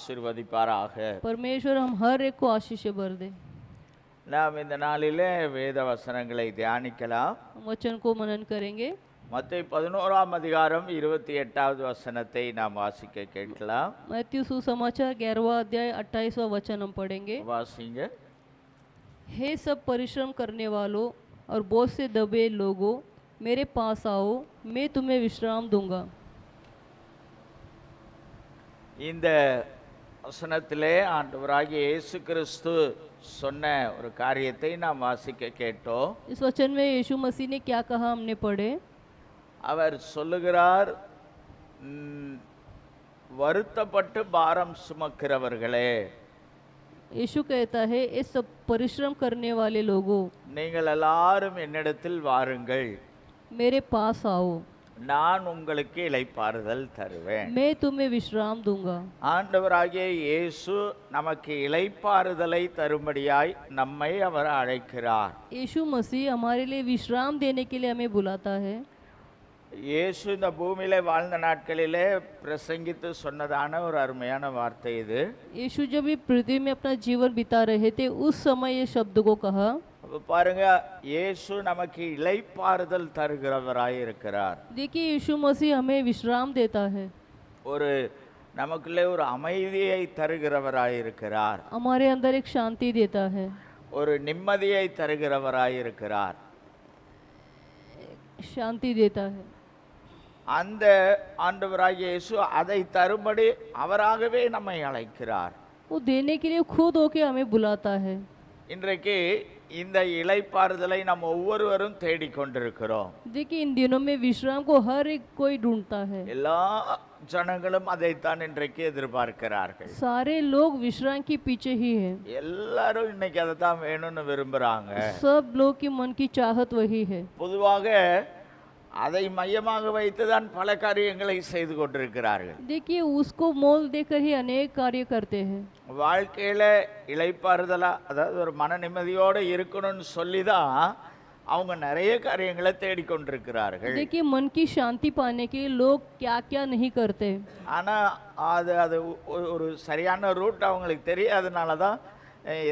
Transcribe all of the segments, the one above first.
ஆசீர்வதிப்பாராக. परमेश्वर हम हर एक को आशीष भर दे। நாம் இந்த நாளிலே வேத வசனங்களை தியானிக்கலாம். हम वचन को मनन करेंगे। மத்தேயு 11ஆம் அதிகாரம் 28வது வசனத்தை நாம் வாசிக்க கேட்கலாம். मत्ती सुसमाचार 11वां अध्याय 28वां वचन हम पढ़ेंगे। வாசிங்க. हे सब परिश्रम करने वालों और बोझ से दबे लोगों, मेरे पास आओ, मैं तुम्हें विश्राम दूंगा। இந்த வசனத்திலே ஆண்டவராகிய இயேசு கிறிஸ்து சொன்ன ஒரு காரியத்தை நாம் வாசிக்க கேட்டோம். इस वचन में यीशु मसीह ने क्या कहा हमने पढ़े। அவர் சொல்லுகிறார், வருத்தப்பட்டு பாரம் சுமக்கிறவர்களே, यीशु कहता है, ये सब परिश्रम करने वाले लोगों, நீங்கள் எல்லாரும் என்னிடத்தில் வாருங்கள், मेरे पास आओ, நான் உங்களுக்கு இளைப்பாறுதல் தருவேன். मैं तुम्हें विश्राम दूंगा। ஆண்டவராகிய இயேசு நமக்கு இளைப்பாறுதலை தரும்படியாய் நம்மை அவர் அழைக்கிறார். यीशु मसीह हमारे लिए विश्राम देने के लिए हमें बुलाता है। இயேசு இந்த பூமியிலே வாழ்ந்த நாட்களிலே பிரசங்கித்து சொன்னதான ஒரு அருமையான வார்த்தை இது. यीशु जब भी पृथ्वी में अपना जीवन बिता रहे थे, उस समय ये शब्द को कहा। பாருங்க, இயேசு நமக்கு இளைப்பாறுதல் தருகிறவராய் இருக்கிறார். देखिए, यीशु मसीह हमें विश्राम देता है, ஒரு நமக்குள்ளே ஒரு அமைதியை தருகிறவராய் இருக்கிறார், हमारे अंदर एक शांति देता है, ஒரு நிம்மதியை தருகிறவராய் இருக்கிறார், शांति देता है। அந்த ஆண்டவராகிய இயேசு அதை தரும்படி அவராகவே நம்மை அழைக்கிறார். वो देने के लिए खुद होके हमें बुलाता है। இன்றைக்கு இந்த இளைப்பாறுதலை நாம் ஒவ்வொருவரும் தேடிக்கொண்டிருக்கிறோம். देखिए, इन दिनों में विश्राम को हर एक कोई ढूंढता है। எல்லா ஜனங்களும் அதைத்தான் இன்றைக்கு எதிர்பார்க்கிறார்கள். सारे लोग विश्राम के पीछे ही है। எல்லாரும் இன்னைக்கு அதை தான் வேணும்னு விரும்புறாங்க. सब लोग की मन की चाहत वही है। பொதுவாக அதை மையமாக வைத்துதான் பல காரியங்களை செய்து கொண்டிருக்கிறார்கள். देखिए, उसको मोल देकर ही अनेक कार्य करते हैं। வாழ்க்கையில இளைப்பாறுதலா, அதாவது ஒரு மன நிம்மதியோடு இருக்கணும்னு சொல்லிதான் அவங்க நிறைய காரியங்களை தேடிக்கொண்டிருக்கிறார்கள். देखिए, मन की शांति पाने के लिए लोग क्या क्या नहीं करते। ஆனா அது அது ஒரு சரியான ரூட் அவங்களுக்கு தெரியாதனால தான்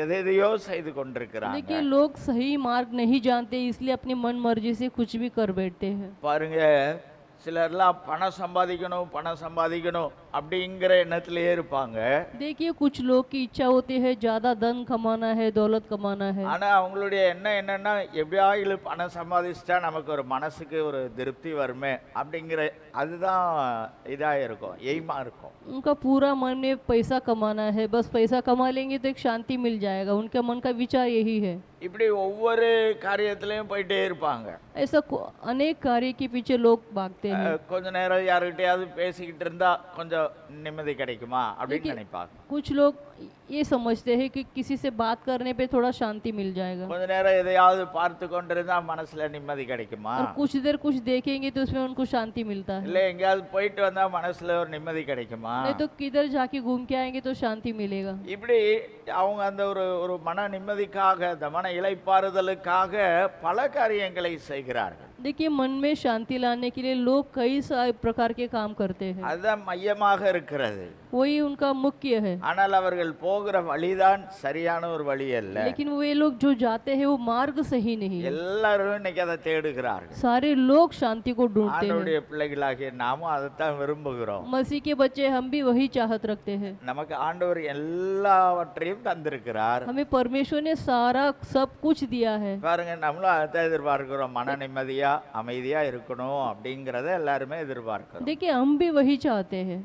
எதையோ செய்து கொண்டிருக்கிறாங்க. देखिए, लोग सही मार्ग नहीं जानते, इसलिए अपनी मन मर्जी से कुछ भी कर बैठते हैं। பாருங்க, சிலர்லாம் பணம் சம்பாதிக்கணும் அப்படிங்கிற எண்ணத்திலேயே இருப்பாங்க. देखिए, कुछ लोग की इच्छा होती है ज्यादा धन कमाना है, दौलत कमाना है। ஆனா அவங்களுடைய எண்ணம் என்னன்னா, எப்படியாவது பணம் சம்பாதிச்சிட்டா நமக்கு ஒரு மனசுக்கு ஒரு திருப்தி வருமே அப்படிங்கிற அதுதான் இதா இருக்கும், எய்மா இருக்கும். उनका पूरा मन में पैसा कमाना है, बस पैसा कमा लेंगे तो एक शांति मिल जाएगा, उनका मन का विचार यही है। இப்படி ஒவ்வொரு காரியத்திலையும் போயிட்டே இருப்பாங்க. ऐसा अनेक कार्य के पीछे लोग भागते हैं। கொஞ்ச நேரம் யாருக்கிட்டையாவது பேசிக்கிட்டு இருந்தா கொஞ்சம் நிம்மதி கிடைக்குமா அப்படின்னு நினைப்பாங்க. कुछ लोग ये समझते हैं कि किसी से बात करने पे थोड़ा शांति मिल जाएगा। கொஞ்ச நேரம் எதையாவது பார்த்து கொண்டிருந்தா மனசுல நிம்மதி கிடைக்குமா, और कुछ देर कुछ देखेंगे तो उसमें उनको शांति मिलता है। இல்ல எங்கேயாவது போயிட்டு வந்தா மனசுல ஒரு நிம்மதி கிடைக்குமா, नहीं तो किधर जाके घूम के आएंगे तो शांति मिलेगा। இப்படி அவங்க அந்த ஒரு மன நிம்மதிக்காக, அந்த மன இளைப்பாறுதலுக்காக பல காரியங்களை செய்கிறார்கள். देखिए, मन में शांति लाने के लिए लोग कई सारे प्रकार के काम करते हैं, அதுதான் மையமாக இருக்கிறது. वही उनका मुख्य है। ஆனால் அவர்கள் போகிற வழிதான் சரியான ஒரு வழி அல்ல. लेकिन वे लोग जो जाते हैं वो मार्ग सही नहीं है। எல்லாரும் இன்னைக்கு அதை தேடுகிறார்கள். सारे लोग शांति को ढूंढते ஆண்டவருடைய हैं। பிள்ளைகளாகிய நாமும் அதைத்தான் விரும்புகிறோம். मसीह के बच्चे हम भी वही चाहत रखते हैं। நமக்கு ஆண்டவர் எல்லாவற்றையும் தந்திருக்கிறார். हमें परमेश्वर ने सारा सब कुछ दिया है। பாருங்க, நம்மளும் அதை எதிர்பார்க்கிறோம். மன நிம்மதியா அமைதியா இருக்கணும் அப்படிங்கறத எல்லாருமே எதிர்பார்க்கிறோம். देखिए, हम भी वही चाहते हैं।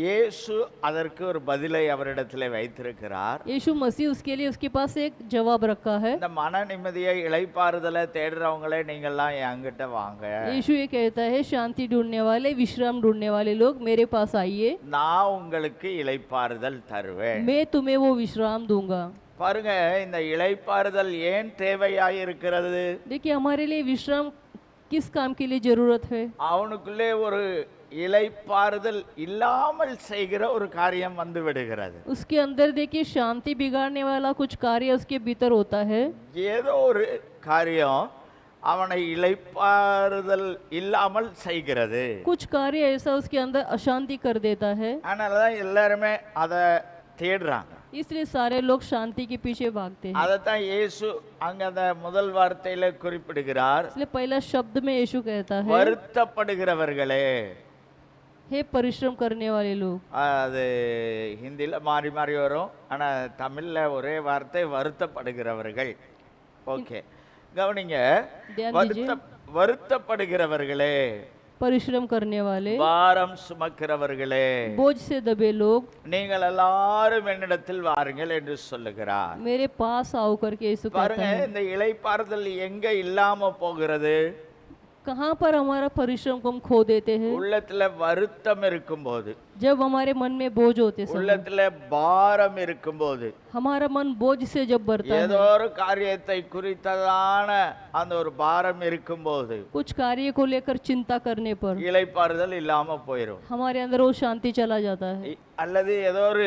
இயேசு அதற்கு ஒரு பதிலை அவரிடத்திலே வைத்திருக்கிறார். यीशु मसीह उसके लिए उसके पास एक जवाब रखा है। இந்த மன நிம்மதியை இளைப்பாறுதலை தேடுறவங்களே நீங்கள்லாம் என்கிட்ட வாங்க. यीशु ये कहता है, शांति ढूंढने वाले, विश्राम ढूंढने वाले लोग मेरे पास आइए, நான் உங்களுக்கு இளைப்பாறுதல் தருவேன். मैं तुम्हें वो विश्राम दूंगा। பாருங்க, இந்த இளைப்பாறுதல் ஏன் தேவையாய் இருக்கிறது? देखिए, हमारे लिए विश्राम किस काम के लिए जरूरत है। அவனுக்குள்ளே ஒரு இளைப்பாறுதல் இல்லாமல் செய்கிற ஒரு காரியம் வந்து விடுகிறது. उसके अंदर देखिए, शांति बिगाड़ने वाला कुछ कार्य उसके भीतर होता है। ஏதோ ஒரு காரியம் அவனை இளைப்பாறுதல் இல்லாமல் செய்கிறது. कुछ कार्य ऐसा उसके अंदर अशांति कर देता है, அதனாலதான் எல்லாருமே அதை தேடுறாங்க. इसलिए सारे लोग शांति के पीछे भागते हैं। அதைத்தான் இயேசு அங்க அந்த முதல் வார்த்தையில குறிப்பிடுகிறார். इसलिए पहला शब्द में यीशु कहता है, வருத்தப்படுகிறவர்களே. हे परिश्रम करने वाले लोग। அது ஹிந்தியில மாறி மாறி வரும், ஆனா தமிழ்ல ஒரே வார்த்தை வருத்தப்படுகிறவர்கள். ஓகே, கவனிங்க. ध्यान दीजिए, வருத்தப்படுகிறவர்களே, परिश्रम करने वाले, பாரம் சுமக்கிறவர்களே, बोझ से दबे लोग, நீங்கள் எல்லாரும் என்னிடத்தில் வாருங்கள் என்று சொல்லுகிறார். मेरे पास आओ करके यीशु कहता பாருங்க, है। இந்த இளைப்பாறுதல் எங்க இல்லாம போகிறது? कहाँ पर हमारा परिश्रम को हम खो देते हैं? உள்ளத்துல வருத்தம் இருக்கும்போது, जब हमारे मन में बोझ होते समय, உள்ளத்துல பாரம் இருக்கும்போது, हमारा मन बोझ से जब भरता ஏதோ है, ஒரு காரியத்தை குறித்ததான அந்த ஒரு பாரம் இருக்கும்போது कुछ कार्य को लेकर चिंता करने पर இளைப்பாறுதல் இல்லாம போயிடும். हमारे अंदर वो शांति चला जाता है। அல்லது ஏதோ ஒரு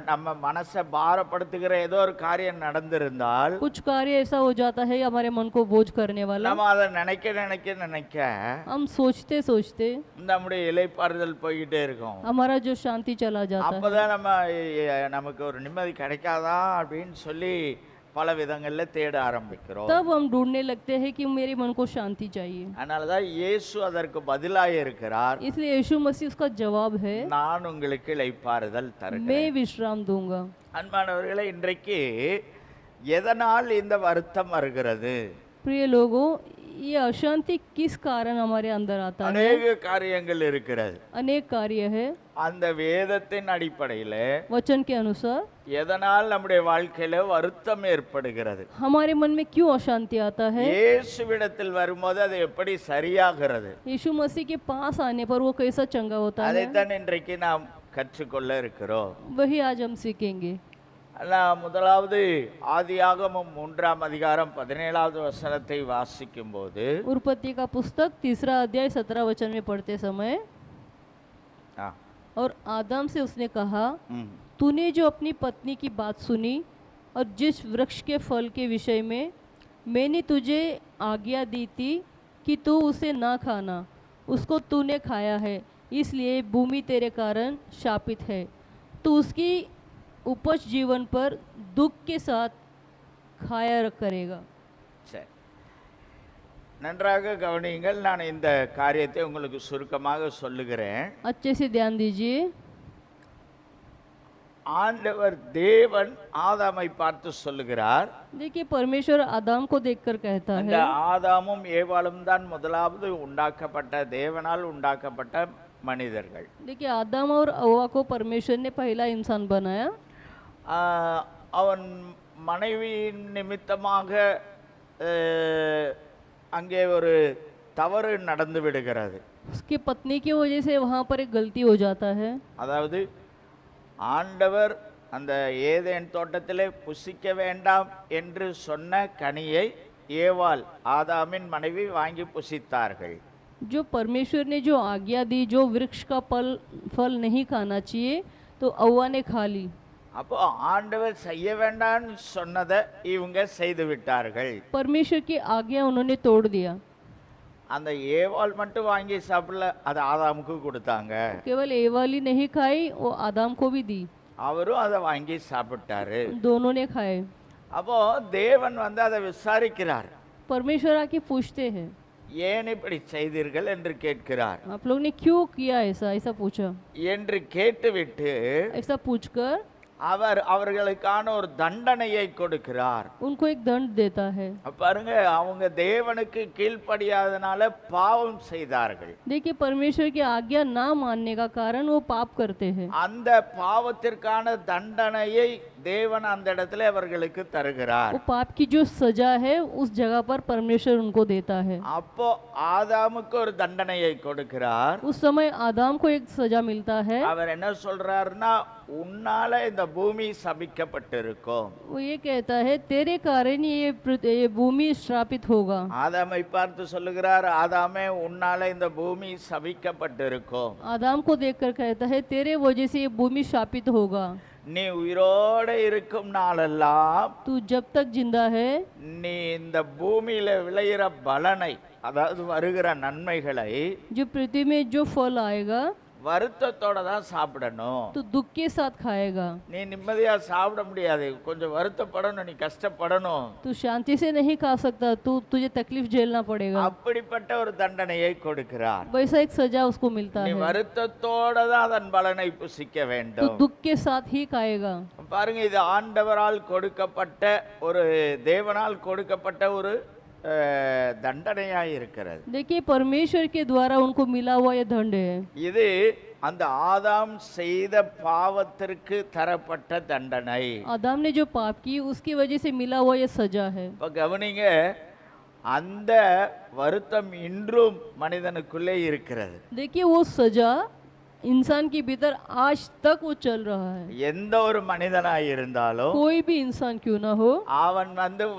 நம்ம மனசை பாரப்படுத்துகிற ஏதோ ஒரு காரியம் நடந்திருந்தால் कुछ कार्य ऐसा हो जाता है हमारे मन को बोझ करने वाला, நம்ம அதை நினைக்க நினைக்க நினைக்க हम सोचते सोचते நம்முடைய இளைப்பாறுதல் போய்கிட்டே இருக்கும். हमारा जो शांति चला जाता है। அப்பதான் நமக்கு ஒரு நிம்மதி கிடைக்காதா அப்படின்னு சொல்லி பல விதங்கள்ல தேட ஆரம்பிக்கிறோம். तब हम ढूंढने लगते हैं कि मेरे मन को शांति चाहिए। அதனாலதான் இயேசு அதற்கு பதிலாக இருக்கிறார். इसलिए यीशु मसीह उसका जवाब है, நான் உங்களுக்கு இளைப்பாறுதல் मैं தருகிறேன். विश्राम दूंगा। அன்பானவர்களே, இன்றைக்கு எதனால் இந்த வருத்தம் வருகிறது? प्रिय लोगों, ये अशांति किस कारण हमारे अंदर आता है? அநேக காரியங்கள் இருக்கிறது. अनेक कार्य है। அந்த வேதத்தின் அடிப்படையில वचन के अनुसार எதனால் நம்முடைய வாழ்க்கையில வருத்தம் ஏற்படுகிறது? हमारे मन में क्यों अशांति आता है? இயேசுவிடத்தில் வரும்போது அது எப்படி சரியாகிறது? यीशु मसीह के पास आने पर वो कैसा चंगा होता है, அதைத்தான் இன்றைக்கு நாம் கற்றுக்கொள்ள இருக்கிறோம். वही आज हम सीखेंगे। முதலாவது ஆதியாகமம் 3ஆம் அதிகாரம் 17வது வசனத்தை வாசிக்கும் போது, उत्पत्ति का पुस्तक 3 अध्याय 17 वचन में पढ़ते समय, और आदम से उसने कहा, तूने जो अपनी पत्नी की बात सुनी और जिस वृक्ष के फल के विषय में मैंने तुझे आज्ञा दी थी कि तू उसे ना खाना, उसको तूने खाया है, इसलिए भूमि तेरे कारण शापित है। तू उसकी उपज जीवन पर दुख के साथ खाया करेगा। சரி, நன்றாக கவனியுங்கள். நான் இந்த காரியத்தை உங்களுக்கு சுருக்கமாக சொல்லுகிறேன். अच्छे से ध्यान दीजिए। ஆண்டவர் தேவன் ஆதாமை பார்த்து சொல்லுகிறார், देखिए, परमेश्वर आदम को देखकर कहता அந்த है, ஆதாமும் ஏவாளும் தான் முதலாவது உண்டாக்கப்பட்ட தேவனால் உண்டாக்கப்பட்ட மனிதர்கள். देखिए आदम और हव्वा को परमेश्वर ने पहला इंसान बनाया। அவன் மனைவியின் நிமித்தமாக அங்கே ஒரு தவறு நடந்து விடுகிறது. उसकी पत्नी की वजह से वहाँ पर एक गलती हो जाता है। அதாவது ஆண்டவர் அந்த ஏதேன் தோட்டத்திலே புசிக்க வேண்டாம் என்று சொன்ன கனியை ஏவாள் ஆதாமின் மனைவி வாங்கி புசித்தார்கள். जो परमेश्वर ने जो आज्ञा दी, जो वृक्ष का फल नहीं खाना चाहिए, तो हव्वा ने खा ली। அப்போ ஆண்டவர் செய்ய வேண்டாம்னு சொன்னதை இவங்க செய்து விட்டார்கள். परमेश्वर की आज्ञा उन्होंने तोड़ दिया। அந்த ஏவாள் மட்டும் வாங்கி சாப்பிடல, அதை ஆதாமுக்கு கொடுத்தாங்க. केवल एवाल ही नहीं खाई, वो आदम को भी दी। அவரும் அதை வாங்கி சாப்பிட்டாரு. दोनों ने खाए। அப்போ தேவன் வந்து அதை விசாரிக்கிறார். परमेश्वर आके पूछते हैं, ஏன் இப்படி செய்தீர்கள் என்று கேட்கிறார். आप लोग ने क्यों किया ऐसा, ऐसा पूछा। என்று கேட்டுவிட்டு ऐसा पूछकर அவர் அவர்களுக்கான ஒரு தண்டனையை கொடுக்கிறார். उनको एक दंड देता है। பாருங்க, அவங்க தேவனுக்கு கீழ்ப்படியாதனால பாவம் செய்தார்கள். देखिए, परमेश्वर की आज्ञा ना मानने का कारण वो पाप करते हैं। அந்த பாவத்திற்கான தண்டனையை தேவன் அந்த இடத்துல அவர்களுக்கு தருகிறார். वो पाप की जो सजा है उस जगह पर परमेश्वर उनको देता है। அப்போ ஆதாமுக்கு ஒரு தண்டனையை கொடுக்கிறார். उस समय आदम को एक सजा मिलता है। அவர் என்ன சொல்றாருன்னா, உன்னால இந்த பூமி சபிக்கப்பட்டிருக்கும். वो ये कहता है, तेरे कारण ये भूमि श्रापित होगा। ஆதாமை பார்த்து சொல்லுகிறார், ஆதாமே உன்னால இந்த பூமி சபிக்கப்பட்டிருக்கும். आदम को देखकर कहता है, तेरे वजह से ये भूमि शापित होगा। நீ உயிரோட இருக்கும் நாளெல்லாம் तू जब तक जिंदा है நீ இந்த பூமியில விளையிற பலனை, அதாவது வருகிற நன்மைகளை जो पृथ्वी में जो फल आएगा வருத்தத்தோட தான் சாப்பிடணும். तो दुख के साथ खाएगा। நீ நிம்மதியா சாப்பிட முடியாது, கொஞ்சம் வருத்தப்படணும், நீ கஷ்டப்படணும். तू शांति से नहीं खा सकता, तुझे तकलीफ झेलना पड़ेगा। அப்படிப்பட்ட ஒரு தண்டனையை கொடுக்கிறார். वैसा एक सजा उसको मिलता நீ है। வருத்தத்தோட தான் அதன் பலனை புசிக்க तू வேண்டும். दुख के साथ ही खाएगा। பாருங்க, இது ஆண்டவரால் கொடுக்கப்பட்ட ஒரு, தேவனால் கொடுக்கப்பட்ட ஒரு தண்டனையாய் இருக்கிறது. देखिए परमेश्वर के द्वारा उनको मिला हुआ ये दंड है। இது அந்த ஆதாம் செய்த பாவத்திற்கு தரப்பட்ட தண்டனை. आदम ने जो पाप की उसकी वजह से मिला हुआ ये सजा है। இப்ப கவனிங்க, அந்த வருத்தம் இன்றும் மனிதனுக்குள்ளே இருக்கிறது. देखिए वो सजा इंसान के भीतर आज तक वो चल रहा है। எந்த ஒரு மனிதனாய் இருந்தாலும் कोई भी इंसान क्यों ना हो, அவன்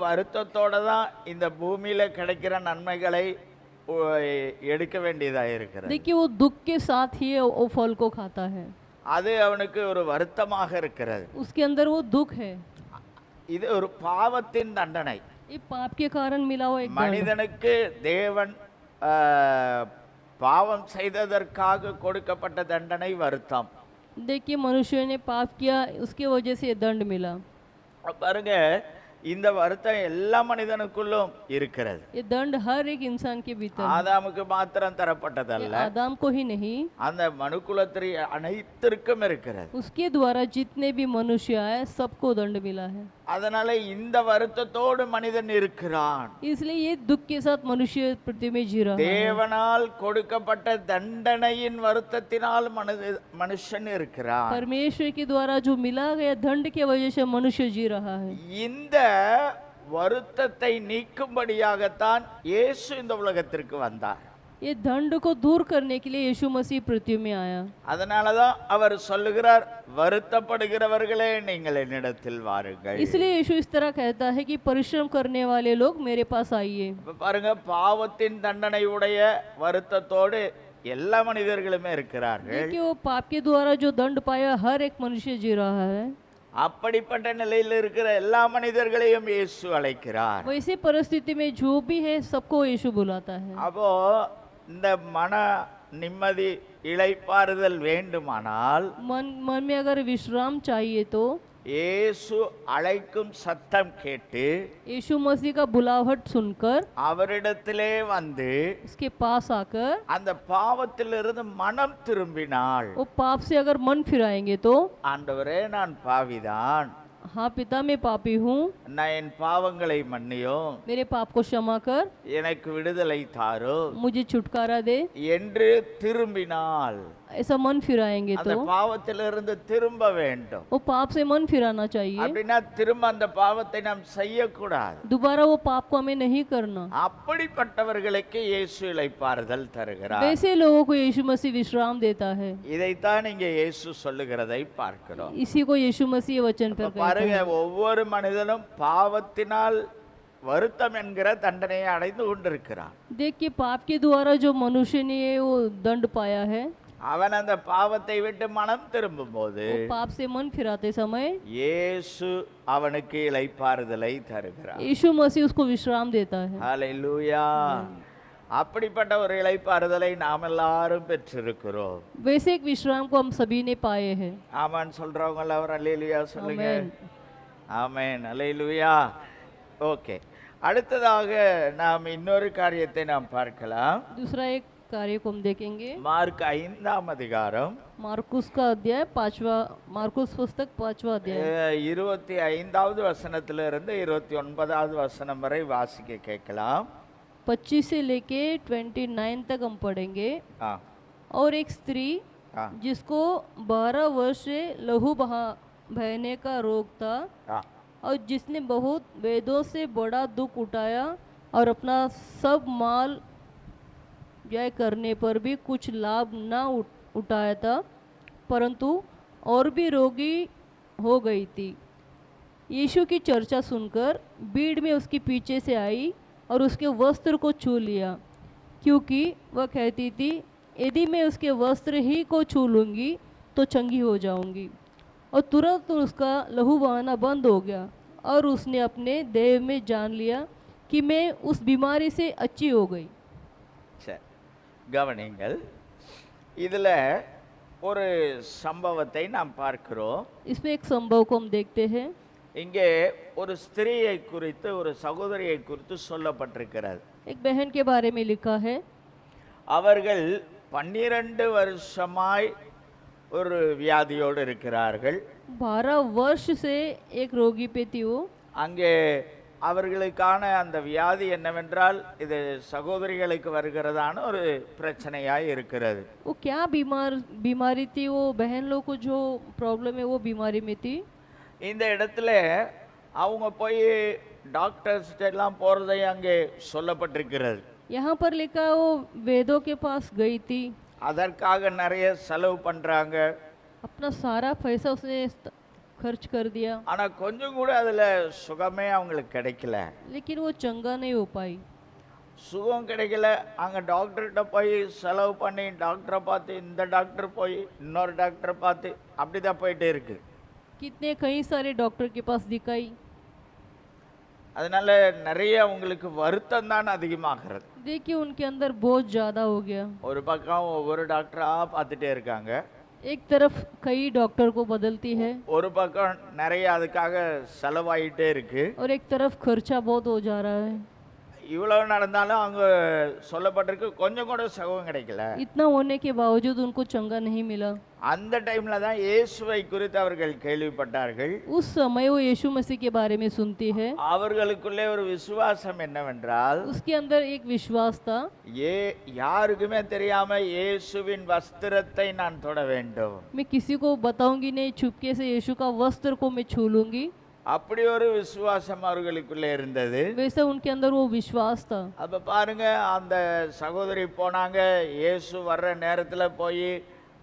வருத்தத்தோட தான் இந்த பூமியில கிடைக்கிற நன்மைகளை எடுக்க வேண்டியதா இருக்கிறது. देखिए वो दुख के साथ ही वो फल को खाता है। அது அவனுக்கு ஒரு வருத்தமாக இருக்கிறது. उसके अंदर वो दुख है। இது ஒரு பாவத்தின் தண்டனை. ये पाप के कारण मिला हुआ एक दंड। மனிதனுக்கு தேவன் பாவம் செய்ததற்காக கொடுக்கப்பட்ட தண்டனை வருத்தம். देखिए मनुष्य ने पाप किया, उसकी वजह से ये दंड मिला। பாருங்க, இந்த வருத்தம் எல்லா மனிதனுக்குள்ளும் இருக்கிறது. ये दंड हर एक इंसान के भीतर है। ஆதாமுக்கு மாத்திரம் ये தரப்பட்டதல்ல, आदम को ही नहीं, அந்த மனுக்குலத்திற்கு அனைத்திற்கும் இருக்கிறது. उसके द्वारा जितने भी मनुष्य आए सबको दंड मिला है। அதனால இந்த வருத்தத்தோடு மனிதன் இருக்கிறான். इसलिए ये दुख के साथ मनुष्य पृथ्वी में जी रहा है। தேவனால் கொடுக்கப்பட்ட தண்டனையின் வருத்தத்தினால் மனுஷன் இருக்கிறான். परमेश्वर के द्वारा जो मिला गया दंड के वजह से मनुष्य जी रहा है। இந்த வருத்தத்தை நீக்கும்படியாகத்தான் இயேசு இந்த உலகத்திற்கு வந்தார். ये दंड को दूर करने के लिए यीशु मसीह पृथ्वी में आया। அதனாலதான் அவர் சொல்லுகிறார், வருத்தப்படுகிறவர்களே நீங்கள் என்னிடத்தில் வாருங்கள். इसलिए यीशु इस तरह कहता है कि परिश्रम करने वाले लोग मेरे पास आइए। இப்ப பாருங்க, பாவத்தின் தண்டனை உடைய வருத்தத்தோடு எல்லா மனிதர்களுமே இருக்கிறார்கள். देखिए वो पाप के द्वारा जो दंड पाया हर एक मनुष्य जी रहा है। அப்படிப்பட்ட நிலையில் இருக்கிற எல்லா மனிதர்களையும் இயேசு அழைக்கிறார். वैसे परिस्थिति में जो भी है सबको यीशु बुलाता है। அப்போ இந்த மன நிம்மதி, இளைப்பாறுதல் வேண்டுமானால் मन में अगर विश्राम चाहिए तो இயேசு அழைக்கும் சத்தம் கேட்டு यीशु मसीह का बुलाहट सुनकर அவரிடத்திலே வந்து उसके पास आकर அந்த பாவத்திலிருந்து மனம் திரும்பினாள். वो पाप से अगर मन फिराएंगे तो, ஆண்டவரே, நான் பாவிதான், हाँ पिता मैं पापी हूँ, நான் என் பாவங்களை மன்னியும், मेरे पाप को क्षमा कर, எனக்கு விடுதலை தாரும் मुझे छुटकारा दे, என்று திரும்பினாள். ऐसा मन फिराएंगे அந்த तो பாவத்திலிருந்து திரும்ப வேண்டும். वो पाप से मन फिराना चाहिए। அப்படின்னா திரும்ப அந்த பாவத்தை நாம் செய்யக்கூடாது. दोबारा वो पाप को हमें नहीं करना। அப்படிப்பட்டவர்களுக்கு இயேசு இளைப்பாறுதல் தருகிறார். वैसे लोगों को यीशु मसीह विश्राम देता है। இதைத்தான் இங்க இயேசு சொல்லுகிறதை பார்க்கிறோம். इसी को यीशु मसीह वचन पर कहते பாருங்க, हैं। ஒவ்வொரு மனிதனும் பாவத்தினால் வருத்தம் என்கிற தண்டனையை அடைந்து கொண்டிருக்கிறான். देखिए पाप के द्वारा जो मनुष्य ने वो दंड पाया है, அவன் அந்த பாவத்தை விட்டு மனம் திரும்பும் போது वो पाप से मन फिराते समय இயேசு அவனுக்கு இளைப்பாறுதலை தருகிறார். यीशु मसीह उसको विश्राम देता है। ஹல்லேலூயா. அப்படிப்பட்ட ஒரு இளைப்பாறுதலை நாம் எல்லாரும் பெற்றிருக்கிறோம். वैसे एक विश्राम को हम सभी ने पाए हैं। ஆமென் சொல்றவங்க எல்லாரும் ஹல்லேலூயா சொல்லுங்க. आमेन। ஆமென், ஹல்லேலூயா. ஓகே, அடுத்ததாக நாம் இன்னொரு காரியத்தை நாம் பார்க்கலாம். दूसरा एक कार्य को हम देखेंगे। மார்க் 5ஆம் அதிகாரம் मार्कुस का अध्याय 5वां, मार्कुस पुस्तक 5वां अध्याय 25வது வசனத்திலிருந்து 29வது வசனம் வரை வாசிக்க கேட்கலாம். 25 से लेके 29 तक हम पढ़ेंगे। ஆ, और एक स्त्री ஆ, जिसको 12 वर्ष से लहू बहने का रोग था ஆ. और जिसने बहुत वेदों से बड़ा दुख उठाया और अपना सब माल व्यय करने पर भी कुछ लाभ न उठाया था, परंतु और भी रोगी हो गई थी। यीशु की चर्चा सुनकर भीड़ में उसके पीछे से आई और उसके वस्त्र को छू लिया, क्योंकि वह कहती थी यदि मैं उसके वस्त्र ही को छू लूँगी तो चंगी हो जाऊँगी। और तुरंत उसका लहू बहाना बंद हो गया और उसने अपने देह में जान लिया कि मैं उस बीमारी से अच्छी हो गई। சரி, கவனிங்கள். இதில் ஒரு சம்பவத்தை நாம் பார்க்கிறோம். इसमें एक संभव को हम देखते हैं। இங்கே ஒரு ஸ்திரீயை குறித்து, ஒரு சகோதரியை குறித்து சொல்லப்பட்டிருக்கிறது. एक बहन के बारे में लिखा है। அவர்கள் 12 வருஷமாய் ஒரு வியாதியோடு இருக்கிறார்கள். 12 वर्ष से एक रोगी पे थी वो। அங்கே அவர்களுக்கான அந்த வியாதி என்னவென்றால் இது சகோதரிகளுக்கு வருகிறதான ஒரு பிரச்சனையாய் இருக்கிறது. वो क्या बीमारी थी? वो बहन लोग को जो प्रॉब्लम है वो बीमारी में थी। இந்த இடத்துல அவங்க போய் டாக்டர்ஸ்ட்ட எல்லாம் போறதை அங்கே சொல்லப்பட்டிருக்கிறது. यहाँ पर लिखा है वो वेदों के पास गई थी। அதற்காக நிறைய செலவு பண்றாங்க. अपना सारा पैसा उसने खर्च कर दिया, ஆனா கொஞ்சம் கூட அதுல சுகமே அவங்களுக்கு கிடைக்கல. लेकिन वो चंगा नहीं हो पाई। சுகம் கிடைக்கல. அங்க டாக்டர்கிட்ட போய் செலவு பண்ணி டாக்டரை பார்த்து, இந்த டாக்டர் போய் இன்னொரு டாக்டரை பார்த்து, அப்படிதான் போயிட்டே இருக்கு. कितने कई सारे डॉक्टर के पास दिखाई। அதனால நிறைய உங்களுக்கு வருத்தம் தான் அதிகமாகிறது. देखिए उनके अंदर बहुत ज़्यादा हो गया। ஒரு பக்கம் ஒவ்வொரு டாக்டரா பார்த்துட்டே இருக்காங்க. एक तरफ कई डॉक्टर को बदलती है ஒரு பக்கம் நிறைய அதுக்காக செலவாயிட்டே இருக்கு. और एक तरफ खर्चा बहुत हो जा रहा है। இவ்வளவு நடந்தாலும் அங்க சொல்லப்பட்டிருக்கு கொஞ்சம் கூட சுகம் கிடைக்கல. इतना होने के बावजूद उनको चंगा नहीं मिला। அந்த டைம்ல தான் இயேசுவை குறித்து அவர்கள் கேள்விப்பட்டார்கள். उस समय वो यीशु मसीह के बारे में सुनती है। அவர்களுக்குள்ளே ஒரு விசுவாசம் என்னவென்றால், उसके अंदर एक विश्वास था, யாருக்குமே தெரியாம இயேசுவின் வஸ்திரத்தை நான் தொட வேண்டும். मैं किसी को बताऊंगी नहीं, चुपके से यीशु का वस्त्र को मैं छू लूंगी। அப்படி ஒரு விசுவாசம் அவர்களுக்குள்ளே இருந்தது. वैसे उनके अंदर वो विश्वास था। அப்ப பாருங்க, அந்த சகோதரி போனாங்க, இயேசு வர்ற நேரத்துல போய்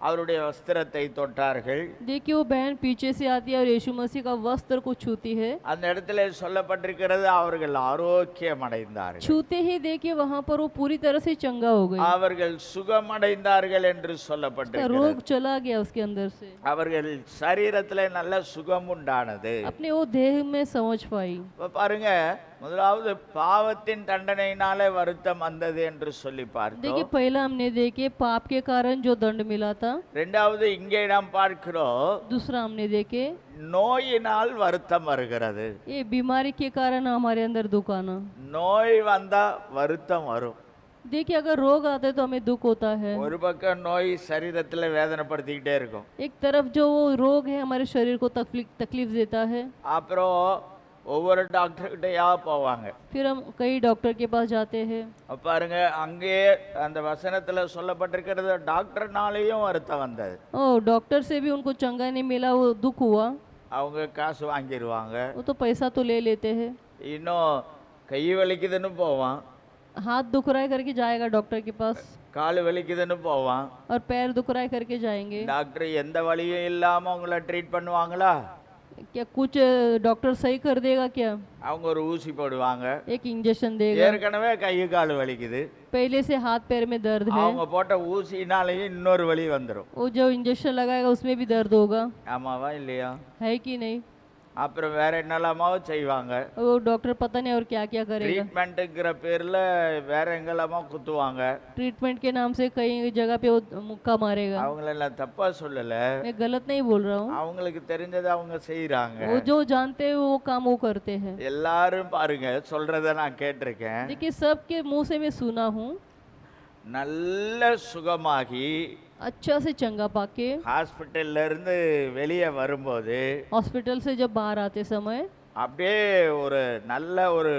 அவருடைய வஸ்திரத்தை தொட்டார்கள். देखिए वो बहन पीछे से आती है और यीशु मसीह का वस्त्र को छूती है। அந்த இடத்துல சொல்லப்பட்டிருக்கிறது அவர்கள் ஆரோக்கியம் அடைந்தார்கள். छूते ही देखिए वहां पर वो पूरी तरह से चंगा हो गई। அவர்கள் சுகம் அடைந்தார்கள் என்று उसका சொல்லப்பட்டிருக்கிறது. रोग चला गया उसके अंदर से। அவர்கள் சரீரத்துல நல்ல சுகம் உண்டானது. अपने वो देह में समझ पाई। இப்ப பாருங்க, முதலாவது பாவத்தின் தண்டனையினாலே வருத்தம் வந்தது என்று சொல்லி देखिए பார்த்தோம். पहला हमने देखे पाप के कारण जो दंड मिला था। இரண்டாவது இங்கே நாம் பார்க்கிறோம், दूसरा हमने देखे நோயினால் வருத்தம் வருகிறது. ये बीमारी के कारण हमारे अंदर दुख आना। நோய் வந்தா வருத்தம் வரும். देखिए अगर रोग आते तो हमें दुख होता है। ஒரு பக்கம் நோய் சரீரத்துல வேதனைப்படுத்திக்கிட்டே இருக்கும். एक तरफ जो वो रोग है हमारे शरीर को तकलीफ देता है। அப்புறம் ஒவ்வொரு டாக்டர்கிட்டயா போவாங்க. फिर हम कई डॉक्टर के पास जाते हैं। அப்ப பாருங்க, அங்கே அந்த வசனத்துல சொல்லப்பட்டிருக்கிறது டாக்டர்னாலேயும் வருத்தம் வந்தது. ओ डॉक्टर से भी उनको चंगा नहीं मिला, वो दुख हुआ। அவங்க காசு வாங்கிடுவாங்க. वो तो पैसा तो ले लेते हैं। இன்னும் கை வலிக்குதுன்னு போவான், हाथ दुख रहा है करके जाएगा डॉक्टर के पास, கால் வலிக்குதுன்னு போவான். और पैर दुख रहा है करके जाएंगे। டாக்டர் எந்த வலியும் இல்லாம உங்களை ட்ரீட் பண்ணுவாங்களா? क्या कुछ डॉक्टर सही कर देगा क्या? அவங்க ஒரு ஊசி போடுவாங்க. एक इंजेक्शन देगा। ஏற்கனவே கை கால் வலிக்குது, पहले से हाथ पैर में दर्द है, அவங்க போட்ட ஊசினாலேயும் இன்னொரு வலி வந்துடும். वो जो इंजेक्शन लगाएगा उसमें भी दर्द होगा, ஆமாவா இல்லையா? है कि नहीं? அப்புறம் வேற என்னெல்லாமோ செய்வாங்க. वो डॉक्टर पता नहीं और क्या क्या करेगा। ட்ரீட்மெண்ட்டுங்கிற பேர்ல வேற எங்கெல்லாமோ குத்துவாங்க. ट्रीटमेंट के नाम से कई जगह पे वो मुक्का मारेगा। அவங்களெல்லாம் தப்பா சொல்லல, मैं गलत नहीं बोल रहा हूँ। அவங்களுக்கு தெரிஞ்சதை அவங்க செய்யறாங்க. वो जो जानते हैं वो काम वो करते हैं। எல்லாரும் பாருங்க, சொல்றத நான் கேட்டிருக்கேன். देखिए सबके मुंह से मैं सुना हूँ, நல்ல சுகமாகி अच्छा से चंगा पाके ஹாஸ்பிட்டல்ல இருந்து வெளியே வரும்போது हॉस्पिटल से जब बाहर आते समय அப்படியே ஒரு நல்ல ஒரு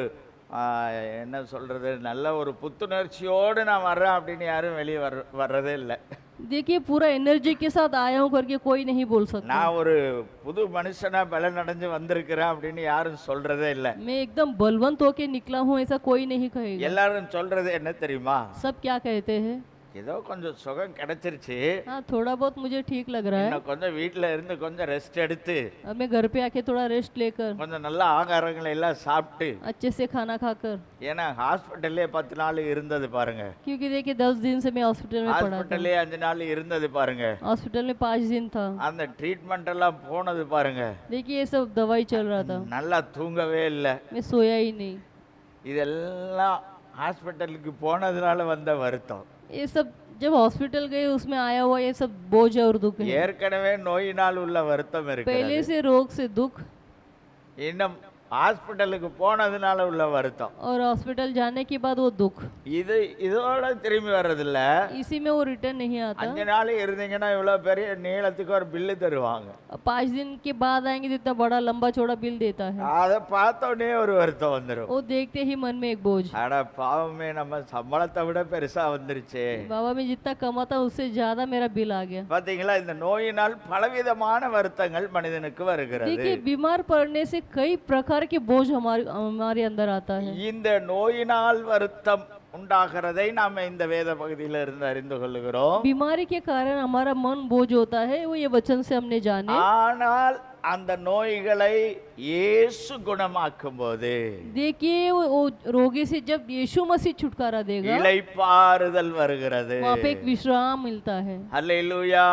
என்ன சொல்றது, நல்ல ஒரு புத்துணர்ச்சியோடு நான் வர்றேன் அப்படின்னு யாரும் வெளியே வர்றதே இல்லை. देखिए पूरा एनर्जी के साथ आया हूँ करके कोई नहीं बोल सकता। நான் ஒரு புது மனுஷனா பலன் அடைஞ்சு வந்திருக்கிறேன் அப்படின்னு யாரும் சொல்றதே இல்லை. मैं एकदम बलवंत होके निकला हूँ ऐसा कोई नहीं कहेगा। எல்லாரும் சொல்றது என்ன தெரியுமா? सब क्या कहते हैं? ஏதோ கொஞ்சம் சுகம் கிடைச்சிருச்சு, हाँ थोड़ा बहुत मुझे ठीक लग रहा है, இன்னும் கொஞ்சம் வீட்டில் இருந்து கொஞ்சம் ரெஸ்ட் எடுத்து अब मैं घर पे आके थोड़ा रेस्ट लेकर கொஞ்சம் நல்ல ஆகாரங்களை எல்லாம் சாப்பிட்டு, अच्छे से खाना खाकर, ஏன்னா ஹாஸ்பிட்டல்லே 10 நாள் இருந்தது பாருங்க, क्योंकि देखिए 10 दिन से मैं हॉस्पिटल में पड़ा था, ஹாஸ்பிட்டல்லே 5 நாள் இருந்தது பாருங்க, हॉस्पिटल में 5 दिन था, அந்த ட்ரீட்மெண்ட் எல்லாம் போனது பாருங்க, देखिए ये सब दवाई चल रहा था, நல்லா தூங்கவே இல்லை. मैं सोया ही नहीं, இதெல்லாம் ஹாஸ்பிட்டலுக்கு போனதுனால வந்த வருத்தம். ये सब जब हॉस्पिटल गए उसमें आया हुआ ये सब बोझ और दुख है, ஏற்கனவே நோயினால் உள்ள வருத்தம் இருக்கு, पहले से रोग से दुख இன்னும் ஹாஸ்பிட்டலுக்கு போனதுனால உள்ள வருத்தம். और हॉस्पिटल जाने के बाद वो दुख, இதோட திரும்பி வர்றதில்ல. इसी में वो रिटर्न नहीं आता, 5 நாள் இருந்தீங்கன்னா இவ்வளவு பெரிய நீளத்துக்கு ஒரு பில்லு தருவாங்க, 5 दिन के बाद आएंगे तो इतना बड़ा लंबा चौड़ा बिल देता है, அதை பார்த்த उடனே ஒரு வருத்தம் வந்துடும். वो देखते ही मन में एक बोझ, அட பாவமே, நம்ம சம்பளத்தை விட பெருசா வந்துருச்சு. बाबा मैं जितना कमाता उससे ज्यादा मेरा बिल आ गया। பாத்தீங்களா, இந்த நோயினால் பலவிதமான வருத்தங்கள் மனிதனுக்கு வருகிறது. देखिए बीमार पड़ने से कई प्रकार के बोझ हमारे अंदर आता है। இந்த நோயினால் வருத்தம் உண்டாகிறதை நாம இந்த வேத பகுதியில இருந்து அறிந்து கொள்கிறோம். बीमारी के कारण हमारा मन बोझ होता है, वो ये वचन से हमने जाने। ஆனால் அந்த நோய்களை இயேசு குணமாக்கும் போது, देखिए वो रोगी से जब यीशु मसीह छुटकारा देगा, இளைப்பாறுதல் வருகிறது, वहाँ पे एक विश्राम मिलता है। அல்லேலூயா.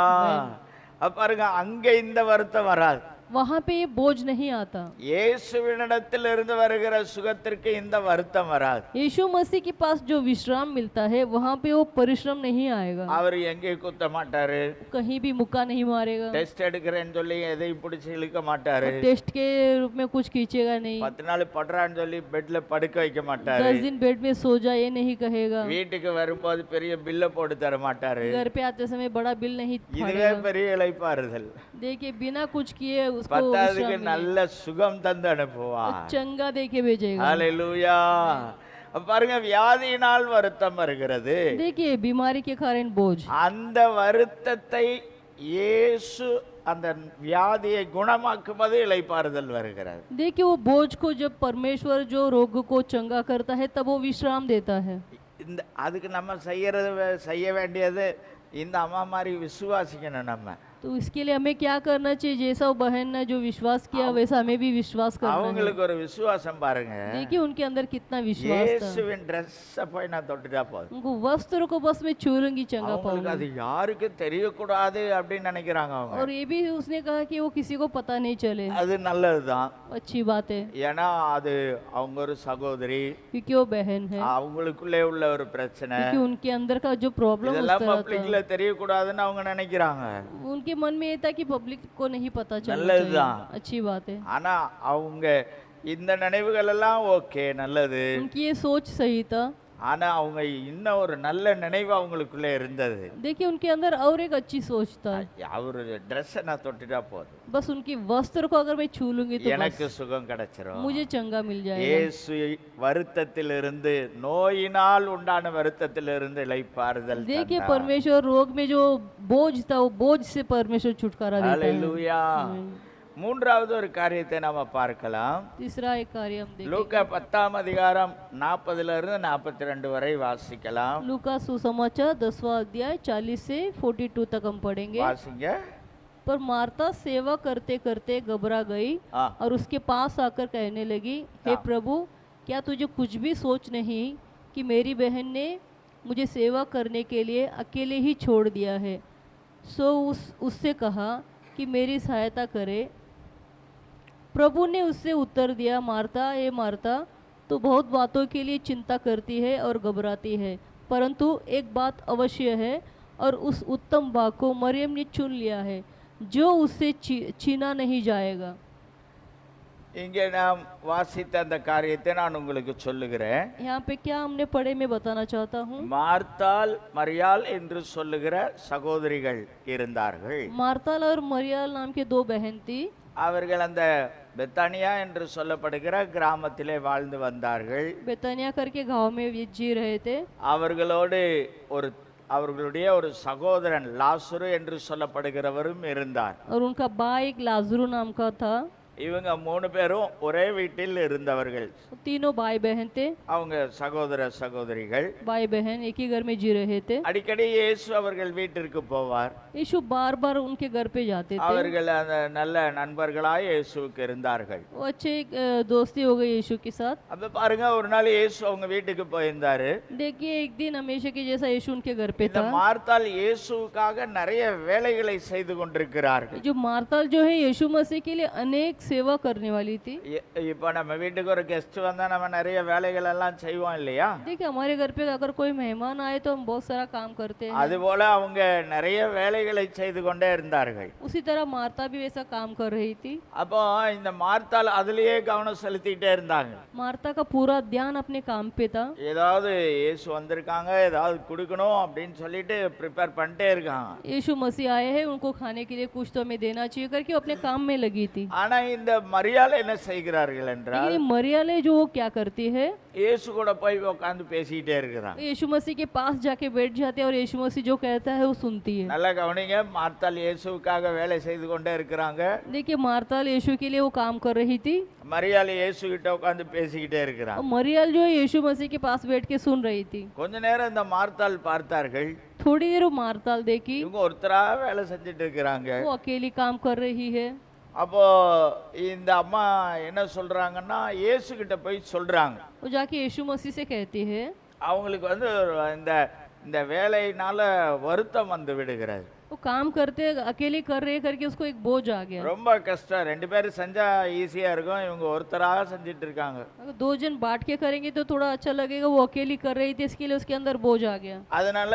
அப்ப பாருங்க, அங்க இந்த வருத்தம் வராது, वहाँ पे ये बोझ नहीं आता, இயேசுவினிடத்தில் இருந்து வருகிற சுகத்திற்கு இந்த வருத்தம் வராது. यीशु मसीह के पास जो विश्राम मिलता है वहाँ पे वो परिश्रम नहीं आएगा, அவர் எங்கே குத்த மாட்டாரு, कहीं भी मुक्का नहीं मारेगा, டெஸ்ட் எடுக்கிறேன்னு சொல்லி எதையும் பிடிச்சி இழுக்க மாட்டாரு, टेस्ट के रूप में कुछ खींचेगा नहीं, 10 நாள் படுறான்னு சொல்லி பெட்ல படுக்க வைக்க மாட்டாரு, 10 दिन बेड में सो जा ये नहीं कहेगा, வீட்டுக்கு வரும்போது பெரிய பில்ல போட்டு தர மாட்டாரு. घर पे आते समय बड़ा बिल नहीं இதுவே பெரிய இளைப்பாறுதல். देखिए बिना कुछ किए उसको பத்தாவதுக்கு विश्राम நல்ல சுகம் தந்து அனுப்புவார். मिले, चंगा देके भेजेगा। ஹalleluya. பாருங்க, வியாதியினால் வருத்தம் வருகிறது. देखिए बीमारी के कारण बोझ, அந்த வருத்தத்தை இயேசு அந்த வியாதியை குணமாக்கும் போது இளைப்பாறுதல் வருகிறது. देखिए वो बोझ को जब परमेश्वर जो रोग को चंगा करता है तब वो विश्राम देता है। இந்த அதுக்கு நம்ம செய்ய வேண்டியது, இந்த அம்மா மாதிரி விசுவாசிக்கணும். நம்ம तो इसके लिए हमें क्या करना चाहिए? जैसा वो बहन ने जो विश्वास किया वैसा हमें भी विश्वास करना है। அவங்களுக்கு ஒரு விசுவாசம் பாருங்க. देखिए उनके अंदर कितना विश्वास था। இயேசுவின் Dress போய் நான் தொட்டுட்டா போதும், उनको वस्त्र को बस मैं छू लूंगी चंगा அவங்களுக்கு அது पाऊंगी। யாருக்கு தெரியக்கூடாது அப்படின்னு நினைக்கிறாங்க அவங்க. और ये भी उसने कहा कि वो किसी को पता नहीं चले, அது நல்லதுதான், अच्छी बात है, ஏன்னா அது அவங்க ஒரு சகோதரி, क्योंकि वो बहन है, அவங்களுக்குள்ளே உள்ள ஒரு பிரச்சனை, क्योंकि उनके अंदर का जो प्रॉब्लम उस இதெல்லாம் तरह பப்ளிக்ல தெரியக்கூடாதுன்னு அவங்க நினைக்கிறாங்க. था, उनके मन में ये था कि पब्लिक को नहीं पता चलना நல்லதுதான். चाहिए, अच्छी बात है, ஆனா அவங்க இந்த நினைவுகள் எல்லாம் ஓகே, நல்லது. उनकी ये सोच सही था। ஆனா அவங்க இன்னும் ஒரு நல்ல நினைவு அவங்களுக்குள்ள இருந்தது. देखिए उनके अंदर और एक अच्छी सोच था, அவரு Dress நான் தொட்டுட்டா போதும், बस उनकी वस्त्र को अगर मैं छू लूंगी तो எனக்கு बस சுகம் கிடைச்சிரும். मुझे चंगा मिल जाएगा। இயேசு வருத்தத்திலிருந்து, நோயினால் உண்டான வருத்தத்திலிருந்து இளைப்பாறுதல் देखिए தந்தார். परमेश्वर रोग में जो बोझ था वो बोझ से परमेश्वर छुटकारा देता है। ஹalleluya. மூன்றாவது ஒரு காரியத்தை நாம பார்க்கலாம். तीसरा एक कार्य हम देखें, லூக்கா 10ஆம் அதிகாரம் 40 இருந்து 42 வரை வாசிக்கலாம். लूका सुसमाचार 10वां अध्याय 40 से 42 तक हम पढ़ेंगे। வாசிங்க. पर मार्ता सेवा करते करते घबरा गई हाँ। और उसके पास आकर कहने लगी, हे हाँ। प्रभु, क्या तुझे कुछ भी सोच नहीं कि मेरी बहन ने मुझे सेवा करने के लिए अकेले ही छोड़ दिया है? सो उससे कहा कि मेरी सहायता करे। प्रभु ने उससे उत्तर दिया, मार्ता, हे मार्ता, तो बहुत बातों के लिए चिंता करती है और घबराती है, परंतु एक बात अवश्य है और उस उत्तम भाग को मरियम ने चुन लिया है, जो उससे छीना नहीं जाएगा। இங்கே நாம் வாசித்த அந்த காரியத்தை நான் உங்களுக்கு சொல்லுகிறேன். यहाँ पे क्या हमने पढ़े मैं बताना चाहता हूँ। மார்த்தாள் மரியாள் என்று சொல்லுகிற சகோதரிகள் இருந்தார்கள். मार्ताल और मरियल नाम के दो बहन थी। அவர்கள் அந்த பெத்தானியா என்று சொல்லப்படுகிற கிராமத்திலே வாழ்ந்து வந்தார்கள். बेतानिया करके गांव में जी रहे थे। அவர்களோடு அவர்களுடைய ஒரு சகோதரன் லாசரு என்று சொல்லப்படுகிறவரும் இருந்தார். और उनका भाई एक लाजरू नाम का था। இவங்க 3 பேரும் ஒரே வீட்டில் இருந்தவர்கள். तीनों भाई बहन थे, அவங்க சகோதர சகோதரிகள். भाई बहन एक ही घर में जी रहे थे। அடிக்கடி இயேசு அவர்கள் வீட்டிற்கு போவார். यीशु बार बार उनके घर पे जाते थे। அவர்கள் அந்த நல்ல நண்பர்களாய் இயேசுவுக்கு இருந்தார்கள். वो अच्छे दोस्ती हो गई यीशु के साथ। அப்ப பாருங்க, ஒரு நாள் இயேசு அவங்க வீட்டுக்கு போயிருந்தாரு. देखिए एक दिन हमेशा के जैसा यीशु उनके घर पे இந்த था। மார்த்தாள் இயேசுவுக்காக நிறைய வேலைகளை செய்து கொண்டிருக்கிறார்கள். जो मार्ताल जो है यीशु मसीह के लिए अनेक सेवा करने वाली थी। இப்போ நம்ம வீட்டுக்கு ஒரு கெஸ்ட் வந்தா நம்ம நிறைய வேலைகள் எல்லாம் செய்வோம் இல்லையா? देखिए हमारे घर पे अगर कोई मेहमान आए तो हम बहुत सारा काम करते हैं। அதுபோல அவங்க நிறைய வேலைகளை செய்து கொண்டே இருந்தார்கள். उसी तरह मार्ता भी वैसा काम कर रही थी। அப்போ இந்த மார்த்தாள் அதுலயே கவனம் செலுத்திட்டே இருந்தாங்க. मार्ता का पूरा ध्यान अपने काम पे था। ஏதாவது இயேசு வந்திருக்காங்க, ஏதாவது கொடுக்கணும் அப்படின்னு சொல்லிட்டு ப்ரிப்பேர் பண்ணிட்டே இருக்காங்க. यीशु मसीह आए हैं, उनको खाने के लिए कुछ तो हमें देना चाहिए करके वो अपने काम में लगी थी। ஆனா இந்த மரியாள் என்ன செய்கிறார்கள் என்றால், लेकिन मरियम जो वो क्या करती है, இயேசு கூட போய் உட்கார்ந்து பேசிக்கிட்டே இருக்கிறாங்க. यीशु मसीह के पास जाके बैठ जाते हैं और यीशु मसीह जो कहता है वो सुनती है। நல்லா கவனிங்க, மார்த்தாள் இயேசுவுக்காக வேலை செய்து கொண்டே இருக்கிறாங்க. देखिए मार्ताल यीशु के लिए वो काम कर रही थी மரியாள் இயேசு கிட்ட உட்கார்ந்து பேசிக்கிட்டே और இருக்கிறாங்க. मरियम जो है यीशु मसीह के पास बैठ के सुन रही थी। கொஞ்ச நேரம் இந்த மார்த்தாள் பார்த்தார்கள், थोड़ी देर वो मार्ताल देखी, இவங்க ஒருத்தரா வேலை செஞ்சுட்டு இருக்கிறாங்க. वो अकेली काम कर रही है। அப்போ இந்த அம்மா என்ன சொல்றாங்கன்னா, இயேசு கிட்ட போய் சொல்றாங்க. वो जाके यीशु मसीह से कहती है, அவங்களுக்கு இந்த இந்த வேலையினால வருத்தம் வந்து விடுகிறது. वो काम करते अकेले कर रहे करके उसको एक बोझ आ गया। ரொம்ப கஷ்டம். 2 பேரும் செஞ்சா ஈஸியா இருக்கும், இவங்க ஒருத்தரா செஞ்சிட்டு இருக்காங்க. अगर 2 जन बांट के करेंगे तो थोड़ा अच्छा लगेगा, वो अकेली कर रही थी इसके लिए उसके अंदर बोझ आ गया। அதனால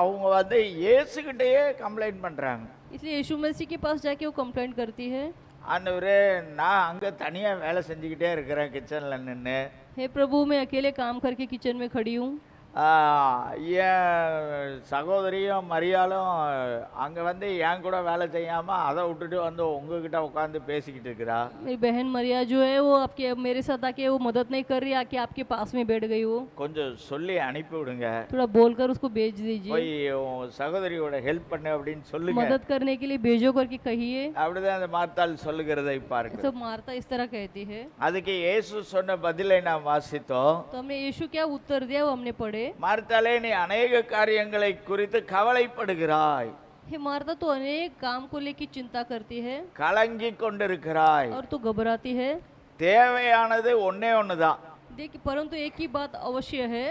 அவங்க வந்து இயேசு கிட்டயே கம்ப்ளைண்ட் பண்றாங்க. इसलिए यीशु मसीह के पास जाके वो कंप्लेंट करती है, ஆண்டவரே, நான் அங்க தனியா வேலை செஞ்சுக்கிட்டே இருக்கிறேன் கிச்சன்ல நின்று. हे प्रभु मैं अकेले काम करके किचन में खड़ी हूँ। என் சகோதரியும் மரியாளும் அங்கே வந்து என் கூட வேலை செய்யாமல் அதை விட்டுட்டு வந்து உங்ககிட்ட உட்காந்து பேசிக்கிட்டு இருக்கிறா. मेरी बहन मरिया जो है वो आपके मेरे साथ आके वो मदद नहीं कर रही, आके आपके पास में बैठ गई। वो கொஞ்சம் சொல்லி அனுப்பி விடுங்க, थोड़ा बोलकर उसको भेज दीजिए, போய் உன் சகோதரியோட ஹெல்ப் பண்ணு அப்படின்னு சொல்லுங்க. मदद करने के लिए भेजो करके कहिए। அப்படிதான் அந்த மார்த்தாள் சொல்லுகிறதை பாருங்க. तो मार्ता इस तरह कहती है। அதுக்கு இயேசு சொன்ன பதிலை நாம் வாசித்தோம். तो हमने यीशु क्या उत्तर दिया वो हमने पढ़े। மார்த்தாளே, நீ அநேக காரியங்களை குறித்து கவலைப்படுகிறாய், हे मार्ता तो अनेक काम को लेकर चिंता करती है கலங்கி கொண்டிருக்கிறாய். और तो घबराती है। தேவையானது ஒன்னே ஒண்ணுதான், देखिए परंतु एक ही बात अवश्य है,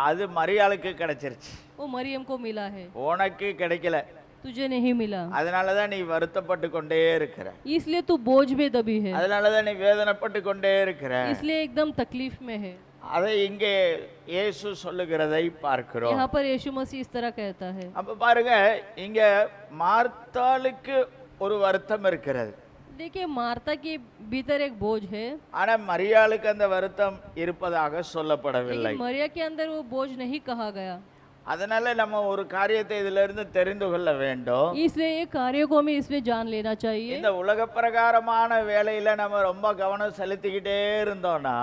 அது மரியாளுக்கு கிடைச்சிருச்சு, वो मरियम को मिला है, உனக்கு கிடைக்கல. तुझे नहीं मिला, அதனாலதான் நீ வருத்தப்பட்டு கொண்டே இருக்கிற, इसलिए तू बोझ में दबी है, அதனாலதான் நீ வேதனைப்பட்டு கொண்டே இருக்கிற. इसलिए एकदम तकलीफ में है। அதை இங்கே இயேசு சொல்லுகிறதை பார்க்கிறோம். यहाँ पर यीशु मसीह इस तरह कहता है। அப்ப பாருங்க, இங்க மார்த்தாளுக்கு ஒரு வருத்தம் இருக்கிறது, देखिए मार्ता के भीतर एक बोझ है, ஆனா மரியாளுக்கு அந்த வருத்தம் இருப்பதாக சொல்லப்படவில்லை. लेकिन मरिया के अंदर वो बोझ नहीं कहा गया। அதனால நம்ம ஒரு காரியத்தை இதுல இருந்து தெரிந்து கொள்ள வேண்டும். इसलिए ये कार्य को हमें इसमें जान लेना चाहिए। இந்த உலக பிரகாரமான வேலையில நம்ம ரொம்ப கவனம் செலுத்திக்கிட்டே இருந்தோம்னா,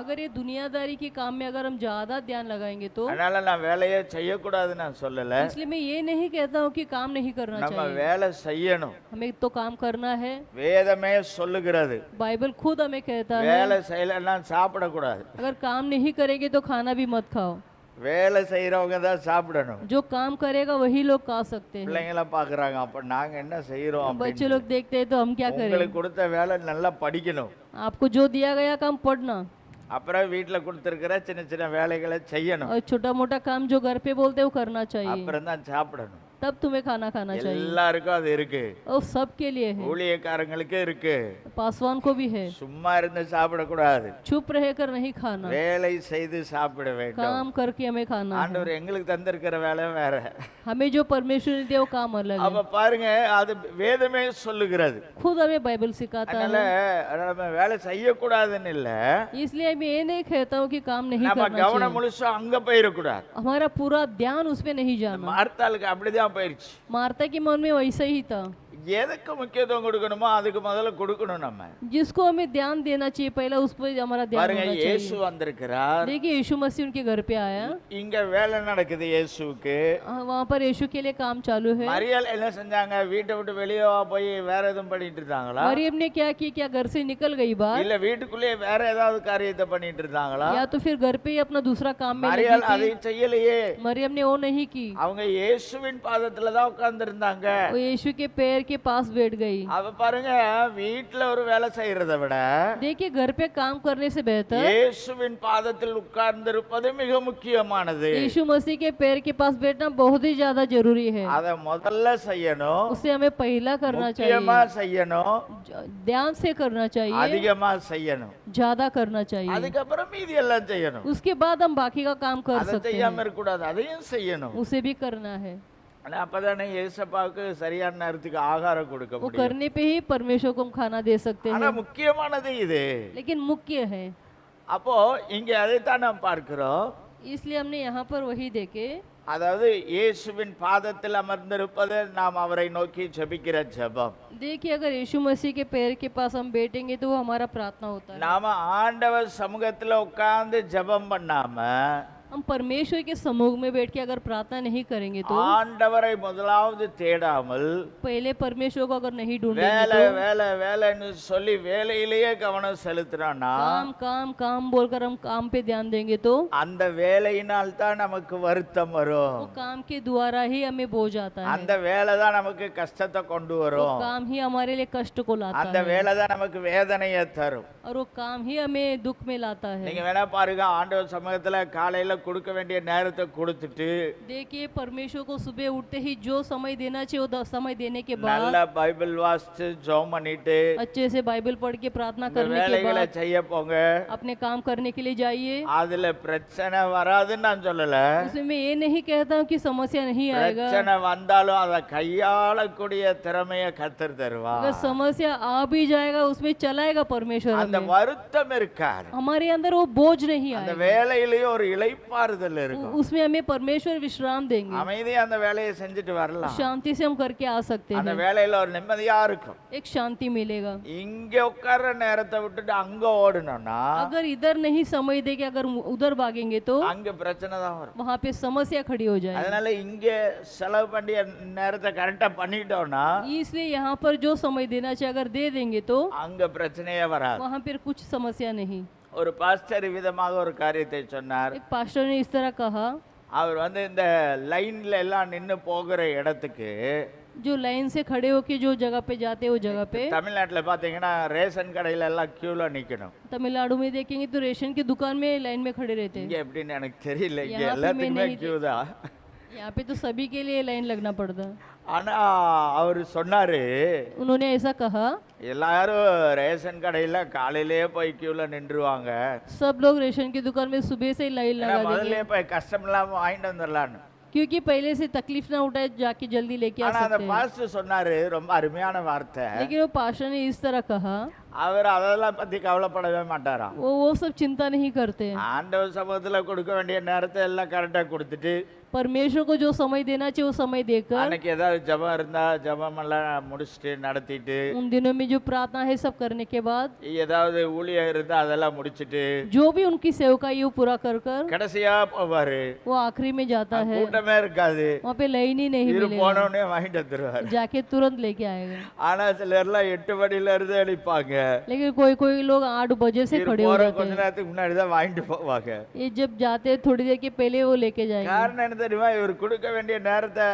अगर ये दुनियादारी के काम में अगर हम ज्यादा ध्यान लगाएंगे तो, அதனால நான் வேலையை செய்யக்கூடாதுன்னு நான் சொல்லல, इसलिए मैं ये नहीं कहता हूँ कि काम नहीं करना நம்ம चाहिए, வேலை செய்யணும். हमें तो काम करना है। வேதமே சொல்லுகிறது, बाइबल खुद हमें कहता है வேலை செய்யலன்னா சாப்பிடக்கூடாது. अगर काम नहीं करेंगे तो खाना भी मत खाओ। வேலை செய்யறவங்க தான் சாப்பிடணும். जो काम करेगा वही लोग खा सकते हैं। பிள்ளைங்களாம் பாக்குறாங்க, அப்ப நாங்க என்ன செய்யறோம்? बच्चे लोग देखते हैं तो हम क्या करें? உங்களுக்கு கொடுத்த வேலை நல்லா படிக்கணும், आपको जो दिया गया काम पढ़ना, அப்புறம் வீட்டுல கொடுத்திருக்கிற சின்ன சின்ன வேலைகளை செய்யணும், और छोटा मोटा काम जो घर पे बोलते हैं वो करना चाहिए, அப்புறம் தான் சாப்பிடணும். तब तुम्हें खाना खाना चाहिए। எல்லாருக்கும் அது இருக்கு, और सबके लिए है, ஊழியக்காரங்களுக்கு இருக்கு. पासवान को भी है। சும்மா இருந்து சாப்பிடக்கூடாது, चुप रहकर नहीं खाना, வேலை செய்து சாப்பிட வேண்டும். काम करके हमें खाना है। ஆண்டவர் எங்களுக்கு தந்திருக்கிற வேலை வேற. हमें जो परमेश्वर ने दिया वो काम अलग है। அப்ப பாருங்க, அது வேதமே சொல்லுகிறது. खुद हमें बाइबल सिखाता அதனால है। நம்ம வேலை செய்யக்கூடாதுன்னு இல்ல, इसलिए मैं ये नहीं कहता हूँ कि काम नहीं நம்ம करना கவனம் चाहिए, முழுசா அங்க போயிடக்கூடாது. हमारा पूरा ध्यान उसमें नहीं जाना। மார்த்தாளுக்கு அப்படிதான் போயிருச்சு. मार्ता के मन में वैसा ही था। எதுக்கு முக்கியத்துவம் கொடுக்கணுமோ அதுக்கு முதல்ல கொடுக்கணும் நம்ம. जिसको हमें ध्यान देना चाहिए पहला उस पर हमारा ध्यान பாருங்க, होना இயேசு चाहिए। வந்திருக்கிறார், देखिए यीशु मसीह उनके घर पे आया, இங்க வேலை நடக்குது இயேசுவுக்கு. वहाँ पर यीशु के लिए काम चालू है। மரியாள் என்ன செஞ்சாங்க? வீட்டை விட்டு வெளியே போய் வேற எதுவும் பண்ணிட்டு இருந்தாங்களா? मरियम ने क्या की, क्या घर से निकल गई बाहर, இல்ல வீட்டுக்குள்ளேயே வேற ஏதாவது காரியத்தை பண்ணிட்டு இருந்தாங்களா? या तो फिर घर पे ही अपना दूसरा काम में लगी மரியாள் थी। அதை செய்யலையே. मरियम ने वो नहीं की, அவங்க இயேசுவின் பாதத்துல தான் உட்கார்ந்து இருந்தாங்க. वो यीशु के पैर के पास बैठ गई। அவ பாருங்க, வீட்டுல ஒரு வேலை செய்யறதை விட देखिए घर पे काम करने से बेहतर இயேசுவின் பாதத்தில் உட்கார்ந்து இருப்பது மிக முக்கியமானது. यीशु मसीह के पैर के पास बैठना बहुत ही ज्यादा जरूरी है। அத முதல்ல செய்யணும், उसे हमें पहला करना முக்கியமா चाहिए, செய்யணும், ध्यान से करना चाहिए, அதிகமா செய்யணும். ज्यादा करना चाहिए। அதுக்கப்புறம் மீதி எல்லாம் செய்யணும். उसके बाद हम बाकी का काम कर அதை सकते செய்யாம हैं, இருக்க கூடாது, அதையும் செய்யணும். उसे भी करना है। ஆனா அப்பதானே ஏசப்பாவுக்கு சரியான நேரத்துக்கு ஆகாரம் கொடுக்க वो முடியும். करने पे ही परमेश्वर को हम खाना दे सकते ஆனா हैं, முக்கியமானது இது. लेकिन मुख्य है। அப்போ இங்க அதைத்தான் நாம் பார்க்கிறோம். इसलिए हमने यहाँ पर वही देखे, அதாவது இயேசுவின் பாதத்தில் அமர்ந்திருப்பது நாம் அவரை நோக்கி ஜெபிக்கிற ஜெபம். देखिए अगर यीशु मसीह के पैर के पास हम बैठेंगे तो वो हमारा प्रार्थना होता है। நாம ஆண்டவர் சமூகத்துல உட்கார்ந்து ஜெபம் பண்ணாம हम परमेश्वर के समूह में बैठ के अगर प्रार्थना नहीं करेंगे तो, ஆண்டவரை முதலாவது தேடாமல் पहले परमेश्वर को अगर नहीं ढूंढेंगे வேலை तो, வேலை வேலைன்னு சொல்லி வேலையிலேயே கவனம் செலுத்துறோம்னா काम काम काम बोलकर हम काम पे ध्यान देंगे तो அந்த வேலையினால் தான் நமக்கு வருத்தம் वो வரும். काम के द्वारा ही हमें बोझ आता है, அந்த வேலை தான் நமக்கு கஷ்டத்தை கொண்டு वो வரும். काम ही हमारे लिए कष्ट को लाता அந்த है, வேலை தான் நமக்கு வேதனையை தரும். और वो काम ही हमें दुख में लाता है। நீங்க வேணா பாருங்க, ஆண்டவர் சமூகத்துல காலையில கொடுக்க வேண்டிய நேரத்தை கொடுத்துட்டு देखिए परमेश्वर को सुबह उठते ही जो समय देना चाहिए वो समय देने के நல்ல बाद பைபிள் வாசிச்சு ஜெபம் பண்ணிட்டு अच्छे से बाइबल पढ़ के प्रार्थना இந்த करने के வேலைகளை बाद செய்ய போங்க. अपने काम करने के लिए जाइए। அதுல பிரச்சனை வராதுன்னு நான் சொல்லல. उसमें मैं ये नहीं कहता हूँ कि समस्या नहीं आएगा, பிரச்சனை வந்தாலும் அதை கையாளக்கூடிய திறமைய கத்தர் தருவா. अगर समस्या आ भी जाएगा उसमें चलाएगा परमेश्वर அந்த हमें, வருத்தம் இருக்காது. हमारे अंदर वो बोझ नहीं அந்த आएगा, வேலையிலேயே ஒரு இளைப்பாறுதல் இருக்கும். उसमें हमें परमेश्वर विश्राम देंगे, அமைதியா அந்த வேலையை செஞ்சுட்டு வரலாம். शांति से हम करके आ सकते அந்த हैं, வேலையில ஒரு நிம்மதியா இருக்கும். एक शांति मिलेगा। இங்க உட்கார்ற நேரத்தை விட்டுட்டு அங்க ஓடணும்னா अगर इधर नहीं समय दे के अगर उधर भागेंगे तो அங்க பிரச்சனை தான் வரும். वहाँ पे समस्या खड़ी हो जाएगी। அதனால இங்க செலவு பண்ணிய நேரத்தை கரெக்டா பண்ணிட்டோம்னா इसलिए यहाँ पर जो समय देना चाहिए अगर दे देंगे तो அங்க பிரச்சனையே வராது. वहाँ पर कुछ समस्या नहीं। ஒரு பாஸ்டர் விதமாக ஒரு காரியத்தை சொன்னார். एक पास्टर ने इस तरह कहा, அவர் இந்த லைன்ல எல்லாம் நின்னு போகிற இடத்துக்கு जो लाइन से खड़े होके जो जगह पे जाते हैं वो जगह पे, தமிழ்நாட்டுல பாத்தீங்கன்னா ரேஷன் கடையில எல்லாம் கியூல நிக்கணும். तमिलनाडु में देखेंगे तो रेशन की दुकान में लाइन में खड़े रहते இங்க हैं। எப்படின்னு எனக்கு தெரியல. இங்க यहाँ पे எல்லாத்துக்குமே मैंने கியூ தான். यहाँ पे तो सभी के लिए लाइन लगना पड़ता है। ஆனா அவர் சொன்னாரு, उन्होंने ऐसा कहा, எல்லாரும் ரேஷன் கடையில காலையிலேயே போய் கியூல நின்றுவாங்க. सब लोग रेशन की दुकान में सुबह से ही लाइन ஏன்னா लगा देंगे, முதல்ல போய் கஷ்டம் இல்லாம வாங்கிட்டு வந்துடலான்னு. क्योंकि पहले से तकलीफ ना उठाए जाके जल्दी लेके आ ஆனா அந்த सकते हैं। பாஸ்டர் சொன்னாரு ரொம்ப அருமையான வார்த்தை. लेकिन वो पास्टर ने इस तरह कहा, அவர் அதெல்லாம் பத்தி கவலைப்படவே மாட்டாராம். वो सब चिंता नहीं करते हैं। ஆண்டவர் சமூகத்துல கொடுக்க வேண்டிய நேரத்தை எல்லாம் கரெக்டா கொடுத்துட்டு परमेश्वर को जो समय देना चाहिए वो समय देकर, அன்னைக்கு ஏதாவது ஜெபம் இருந்தா ஜெபம் எல்லாம் முடிச்சுட்டு நடத்திட்டு, उन दिनों में जो प्रार्थना है सब करने के बाद, ஏதாவது ஊழியம் இருந்தா அதெல்லாம் முடிச்சிட்டு जो भी उनकी सेवकाई है वो पूरा कर कर கடைசியா போவாரு. वो आखिरी में जाता है, கூட்டமே இருக்காது. वहाँ पे लाइन ही नहीं இரு मिलेगा, போனோடனே வாங்கிட்டு வந்துருவாரு. जाके तुरंत लेके आएगा। ஆனா சிலர்லாம் 8 மணில இருந்து அடிப்பாங்க. लेकिन कोई कोई लोग 8 बजे से இரு खड़े हो போற जाते கொஞ்ச हैं, நேரத்துக்கு முன்னாடி தான் வாங்கிட்டு போவாங்க. ये जब जाते हैं थोड़ी देर के पहले वो लेके जाएंगे। காரணம் என்ன தெரியுமா? இவர் கொடுக்க வேண்டிய நேரத்தை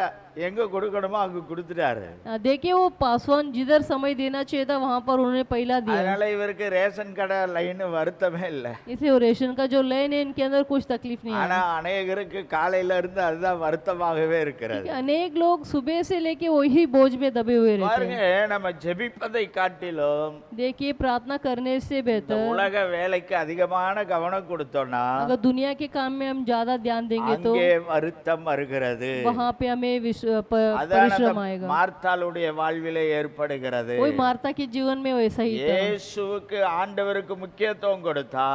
எங்க கொடுக்கணுமோ அங்க கொடுத்துட்டாரு. देखिए वो पासवान जिधर समय देना चाहिए था वहाँ पर उन्होंने पहला दिया, அதனால இவருக்கு ரேஷன் கடை லைன் வருத்தமே இல்ல. इसलिए वो रेशन का जो लाइन है इनके अंदर कुछ तकलीफ नहीं ஆனா है। அநேகருக்கு காலையில இருந்து அதுதான் வருத்தமாகவே இருக்கிறது. अनेक लोग सुबह से लेके वही बोझ में दबे हुए रहते பாருங்க, हैं। நம்ம ஜெபிப்பதை காட்டிலும் देखिए प्रार्थना करने से இந்த बेहतर உலக வேலைக்கு அதிகமான கவனம் கொடுத்தோம்னா अगर दुनिया के काम में हम ज्यादा ध्यान देंगे तो அங்கே வருத்தம் வருகிறது. वहाँ पे हमें அதான் परिश्रम அந்த आएगा। மார்த்தாளுடைய வாழ்விலே ஏற்படுகிறது. वही मार्ता के जीवन में वैसा ही था। இயேசுவுக்கு ஆண்டவருக்கு முக்கியத்துவம் கொடுத்தா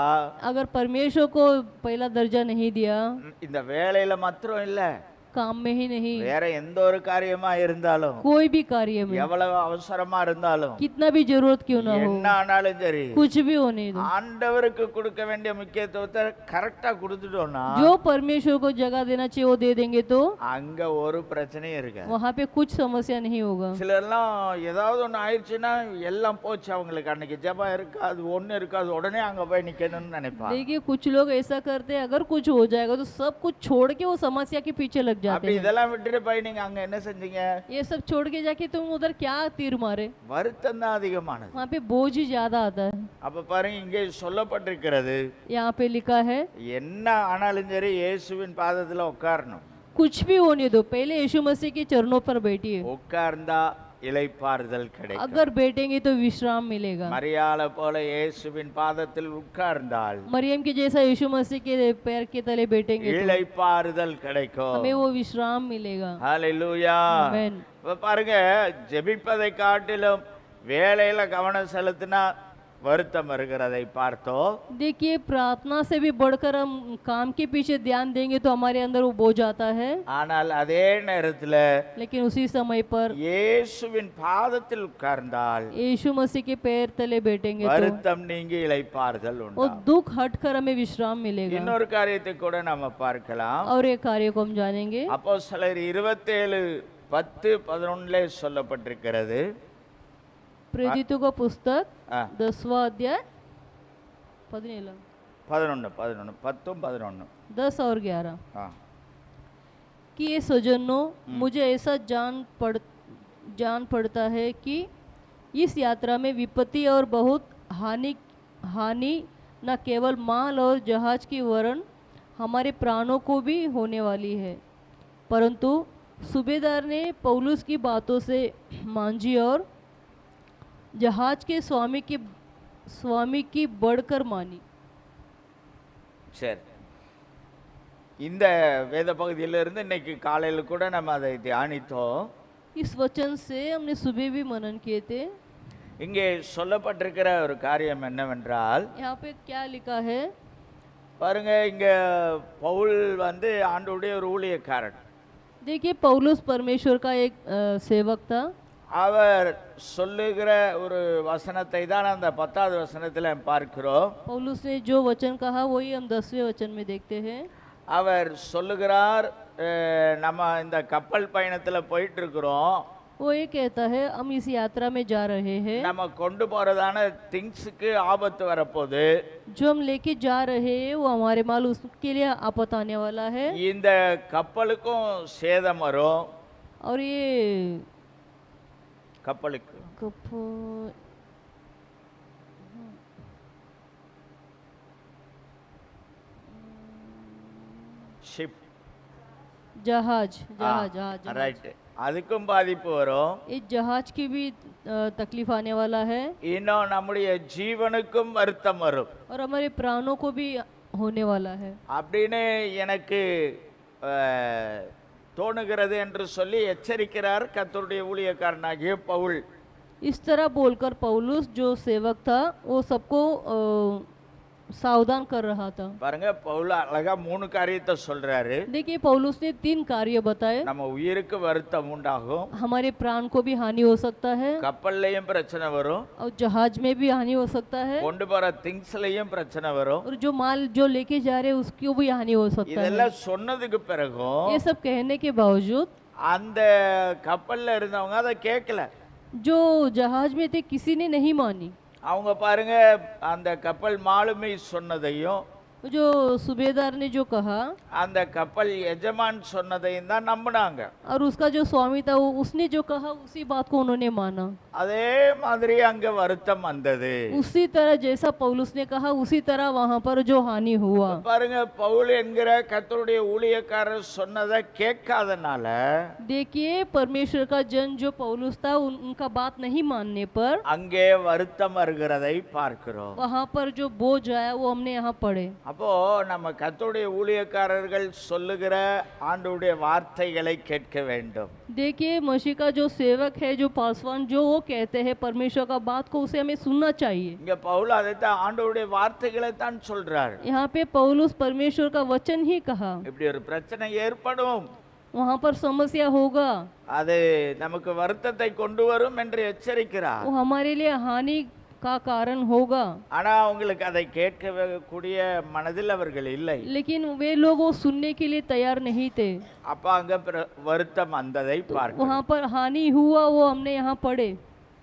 अगर परमेश्वर को पहला दर्जा नहीं दिया, இந்த வேலையில மாத்திரம் இல்ல, काम में ही नहीं, வேற எந்த ஒரு காரியமா இருந்தாலும், कोई भी कार्य में, எவ்வளவு அவசரமா இருந்தாலும், कितना भी जरूरत क्यों ना हो, என்ன ஆனாலும் சரி, कुछ भी होने दो, ஆண்டவருக்கு கொடுக்க வேண்டிய முக்கியத்துவத்தை கரெக்டா கொடுத்துட்டோம்னா जो परमेश्वर को जगह देना चाहिए वो दे देंगे तो அங்க ஒரு பிரச்சனையும் இருக்காது. वहाँ पे कुछ समस्या नहीं होगा। சிலர்லாம் ஏதாவது ஒன்று ஆயிடுச்சுன்னா எல்லாம் போச்சு, அவங்களுக்கு அன்னைக்கு ஜெபம் இருக்காது, ஒண்ணு இருக்காது, உடனே அங்க போய் நிக்கணும்னு நினைப்பாங்க. देखिए कुछ लोग ऐसा करते हैं, अगर कुछ हो जाएगा तो सब कुछ छोड़ के वो समस्या के पीछे लग जाते அப்படி हैं। இதெல்லாம் விட்டுட்டு போய் நீங்க அங்க என்ன செஞ்சீங்க? ये सब छोड़ के जाके तुम उधर क्या तीर मारे, வருத்தம் தான் அதிகமானது. वहाँ पे बोझ ही ज्यादा आता है। அப்ப பாருங்க, இங்கே சொல்லப்பட்டிருக்கிறது, यहाँ पे लिखा है என்ன ஆனாலும் சரி இயேசுவின் பாதத்துல உட்காரணும். कुछ भी होने दो, पहले यीशु मसीह के चरणों पर बैठिए। உட்கார்ந்தா இளைப்பாறுதல் கிடைக்கும். अगर बैठेंगे तो विश्राम मिलेगा। மரியாளை போல இயேசுவின் பாதத்தில் உட்கார்ந்தால் मरियम के जैसा यीशु मसीह के पैर के तले बैठेंगे तो இளைப்பாறுதல் கிடைக்கும். हमें वो विश्राम मिलेगा। ஹalleluya. आमेन। இப்ப பாருங்க, ஜெபிப்பதை காட்டிலும் வேலையில கவனம் செலுத்தினா வருத்தம் வருகிறதை பார்த்தோம். देखिए प्रार्थना से भी बढ़कर हम काम के पीछे ध्यान देंगे तो हमारे अंदर वो बोझ आता है, ஆனால் அதே நேரத்துல लेकिन उसी समय पर இயேசுவின் பாதத்தில் உட்கார்ந்தால் यीशु मसीह के पैर तले बैठेंगे तो வருத்தம் நீங்கி இளைப்பாறுதல் वो உண்டு. दुख हटकर हमें विश्राम मिलेगा। இன்னொரு காரியத்தை கூட நாம பார்க்கலாம். और एक कार्य को हम जानेंगे, அப்போஸ்தலர் 27:10-11 சொல்லப்பட்டிருக்கிறது. प्रेरितों का पुस्तक ஆ, 10वां अध्याय 11 11 10-11 10 और 11 ஆ. कि ये सज्जनों, मुझे ऐसा जान पड़ता है कि इस यात्रा में विपत्ति और बहुत हानि न केवल माल और जहाज की वरन हमारे प्राणों को भी होने वाली है। परंतु सूबेदार ने पौलुस की बातों से मांझी और जहाज के स्वामी की बढ़कर मानी। சரி, இந்த வேத பகுதியிலிருந்து இன்னைக்கு காலையில கூட நம்ம அதை தியானித்தோம். इस वचन से हमने सुबह भी मनन किए थे। இங்கே சொல்லப்பட்டிருக்கிற ஒரு காரியம் என்னவென்றால், यहाँ पे क्या लिखा है, பாருங்க, இங்க பவுல் வந்து ஆண்டவருடைய ஒரு ஊழியக்காரன். देखिए पौलुस परमेश्वर का एक सेवक था। அவர் சொல்லுகிற ஒரு வசனத்தை தான் அந்த 10வது வசனத்தில் பார்க்கிறோம். पौलुस ने जो वचन कहा वही हम 10वें वचन में देखते हैं। அவர் சொல்லுகிறார், நம்ம இந்த கப்பல் பயணத்தில் போயிட்டு இருக்கிறோம், वो ये कहता है हम इस यात्रा में जा रहे हैं, நம்ம கொண்டு போறதான திங்ஸுக்கு ஆபத்து வரப்போகுது, जो हम लेके जा रहे हैं वो हमारे माल उसके लिए आपत आने वाला है, இந்த கப்பலுக்கும் சேதம் வரும். और ये கப்பலுக்கு ஷிப், जहाज जहाज जहाज ரைட், அதுக்கும் பாதிப்பு வரும். इस जहाज की भी तकलीफ आने वाला है, இன்னும் நம்முடைய ஜீவனுக்கும் வருத்தம் வரும் और हमारे प्राणों को भी होने वाला है அப்படின்னு எனக்கு தோணுகிறது என்று சொல்லி எச்சரிக்கிறார் கர்த்தருடைய ஊழியக்காரனாகிய பவுல். इस तरह बोलकर पौलुस जो सेवक था वो सबको सावधान कर रहा था। பாருங்க, பவுல் அழகா 3 காரியத்தை சொல்றாரு. देखिए पौलुस ने 3 कार्य बताए। நம்ம உயிருக்கு வருத்தம் உண்டாகும், हमारे प्राण को भी हानि हो सकता है, கப்பல்லையும் பிரச்சனை வரும், और जहाज में भी हानि हो सकता है, கொண்டு போற திங்ஸ்லயும் பிரச்சனை வரும். और जो माल जो लेके जा रहे हैं उसकी भी हानि हो सकता है। இதெல்லாம் சொன்னதுக்கு பிறகும் ये सब कहने के बावजूद அந்த கப்பல்ல இருந்தவங்க அதை கேட்கல. जो जहाज में थे किसी ने नहीं मानी। அவங்க பாருங்க, அந்த கப்பல் மாலுமி சொன்னதையும் जो सूबेदार ने जो कहा, அந்த கப்பல் எஜமான் சொன்னதையும் தான் நம்பினாங்க. और उसका जो स्वामी था वो उसने जो कहा उसी बात को उन्होंने माना। அதே மாதிரி அங்க வருத்தம் வந்தது. उसी तरह जैसा पौलुस ने कहा उसी तरह वहां पर जो हानि हुआ। பாருங்க, பவுல் என்கிற கர்த்தருடைய ஊழியக்காரர் சொன்னதை கேட்காதனால देखिए परमेश्वर का जन जो पौलुस था उनका बात नहीं मानने पर அங்கே வருத்தம் வருகிறதை பார்க்கிறோம். वहां पर जो बोझ आया वो हमने यहाँ पढ़े। அப்போ நம்ம கர்த்தருடைய ஊழியக்காரர்கள் சொல்லுகிற ஆண்டவருடைய வார்த்தைகளை கேட்க வேண்டும். देखिए मसीह का जो सेवक है, जो पासवान, जो वो कहते हैं परमेश्वर का बात को उसे हमें सुनना चाहिए। இங்க பவுல் அதைத்தான் ஆண்டவருடைய வார்த்தைகளை தான் சொல்றார். यहाँ पे पौलुस परमेश्वर का वचन ही कहा। இப்படி ஒரு பிரச்சனை ஏற்படும், वहाँ पर समस्या होगा, அது நமக்கு வருத்தத்தை கொண்டு வரும் என்று எச்சரிக்கிறார். वो हमारे लिए हानि का कारण होगा, ஆனா அவங்களுக்கு அதை கேட்கக்கூடிய மனதில் அவர்கள் இல்லை. लेकिन वे लोग वो सुनने के लिए तैयार नहीं थे। அப்ப அங்க வருத்தம் வந்ததை பார்க்கிறோம். वहाँ पर हानि हुआ वो हमने यहाँ पढ़े।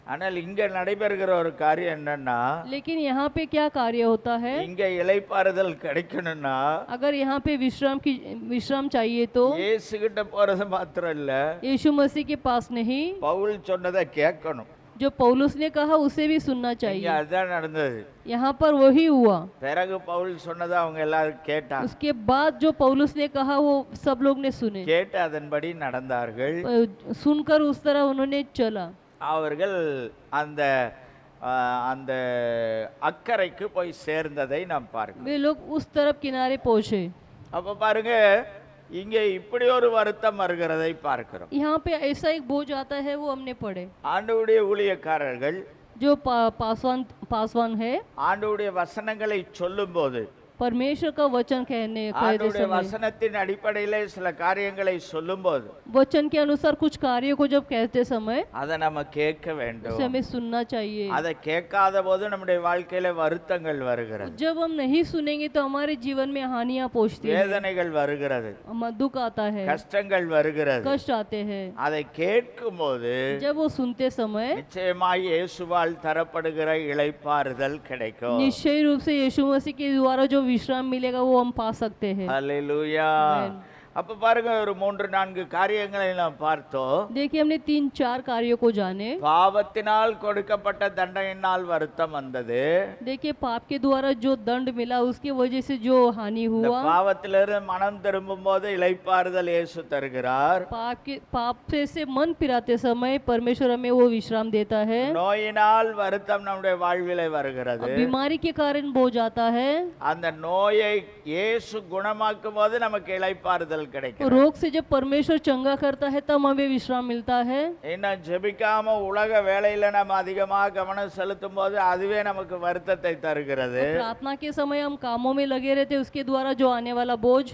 ஆனால் இங்க நடைபெறுகிற ஒரு காரியம் என்னன்னா, लेकिन यहाँ पे क्या कार्य होता है, இங்க இளைப்பாறுதல் கிடைக்கணும்னா अगर यहाँ पे विश्राम चाहिए तो இயேசு கிட்ட போறது மாத்திரம் இல்ல, यीशु मसीह के पास नहीं, பவுல் சொன்னதை கேட்கணும். जो पौलुस ने कहा उसे भी सुनना இங்க चाहिए। அதுதான் நடந்தது. यहाँ पर वही हुआ। பிறகு பவுல் சொன்னதை அவங்க எல்லாரும் கேட்டாங்க. उसके बाद जो पौलुस ने कहा वो सब लोग ने सुने, கேட்டு அதன்படி நடந்தார்கள். सुनकर उस तरह उन्होंने चला। அவர்கள் அந்த அந்த அக்கறைக்கு போய் சேர்ந்ததை நாம் பார்க்கிறோம். वे लोग उस तरफ किनारे पहुंचे। அப்ப பாருங்க, இங்கே இப்படி ஒரு வருத்தம் வருகிறதை பார்க்கிறோம். यहाँ पे ऐसा एक बोझ आता है, वो हमने पढ़े। ஆண்டவருடைய ஊழியக்காரர்கள் जो पासवान है, ஆண்டவருடைய வசனங்களை சொல்லும்போது परमेश्वर का वचन कहते ஆண்டவருடைய समय, வசனத்தின் அடிப்படையிலே சில காரியங்களை சொல்லும்போது वचन के अनुसार कुछ कार्यों को जब कहते समय அதை நம்ம கேட்க வேண்டும். उसे हमें सुनना चाहिए। அதை கேட்காத போது நம்முடைய வாழ்க்கையில வருத்தங்கள் வருகிறது, जब हम नहीं सुनेंगे तो हमारे जीवन में हानियां पहुंचती है, வேதனைகள் வருகிறது, दुख आता है, கஷ்டங்கள் வருகிறது. कष्ट आते हैं। அதை கேட்கும் போது जब वो सुनते समय நிச்சயமாய் இயேசுவால் தரப்படுகிற இளைப்பாறுதல் கிடைக்கும். निश्चय रूप से यीशु मसीह के द्वारा जो विश्राम मिलेगा वो हम पा सकते हैं। அல்லேலூயா. Amen. அப்ப பாருங்க, ஒரு 3-4 காரியங்களை நாம் பார்த்தோம். देखिए हमने 3-4 कार्यों को जाने। பாவத்தினால் கொடுக்கப்பட்ட தண்டனையினால் வருத்தம் வந்தது. देखिए पाप के द्वारा जो दंड मिला उसकी वजह से जो हानि இந்த हुआ, பாவத்திலிருந்து மனம் திரும்பும் போது இளைப்பாறுதல் இயேசு தருகிறார். पाप से मन फिराते समय परमेश्वर हमें वो विश्राम देता है। நோயினால் வருத்தம் நம்முடைய வாழ்விலே வருகிறது. बीमारी के कारण बोझ आता है, அந்த நோயை இயேசு குணமாக்கும் போது நமக்கு இளைப்பாறுதல் கிடைக்கும். रोग से जब परमेश्वर चंगा करता है तब हमें विश्राम मिलता है। இன்னும் ஜெபிக்காம உலக வேலையில நம்ம அதிகமாக கவனம் செலுத்தும் போது அதுவே நமக்கு வருத்தத்தை தருகிறது. प्रार्थना के समय हम कामों में लगे रहते, उसके द्वारा जो आने वाला बोझ,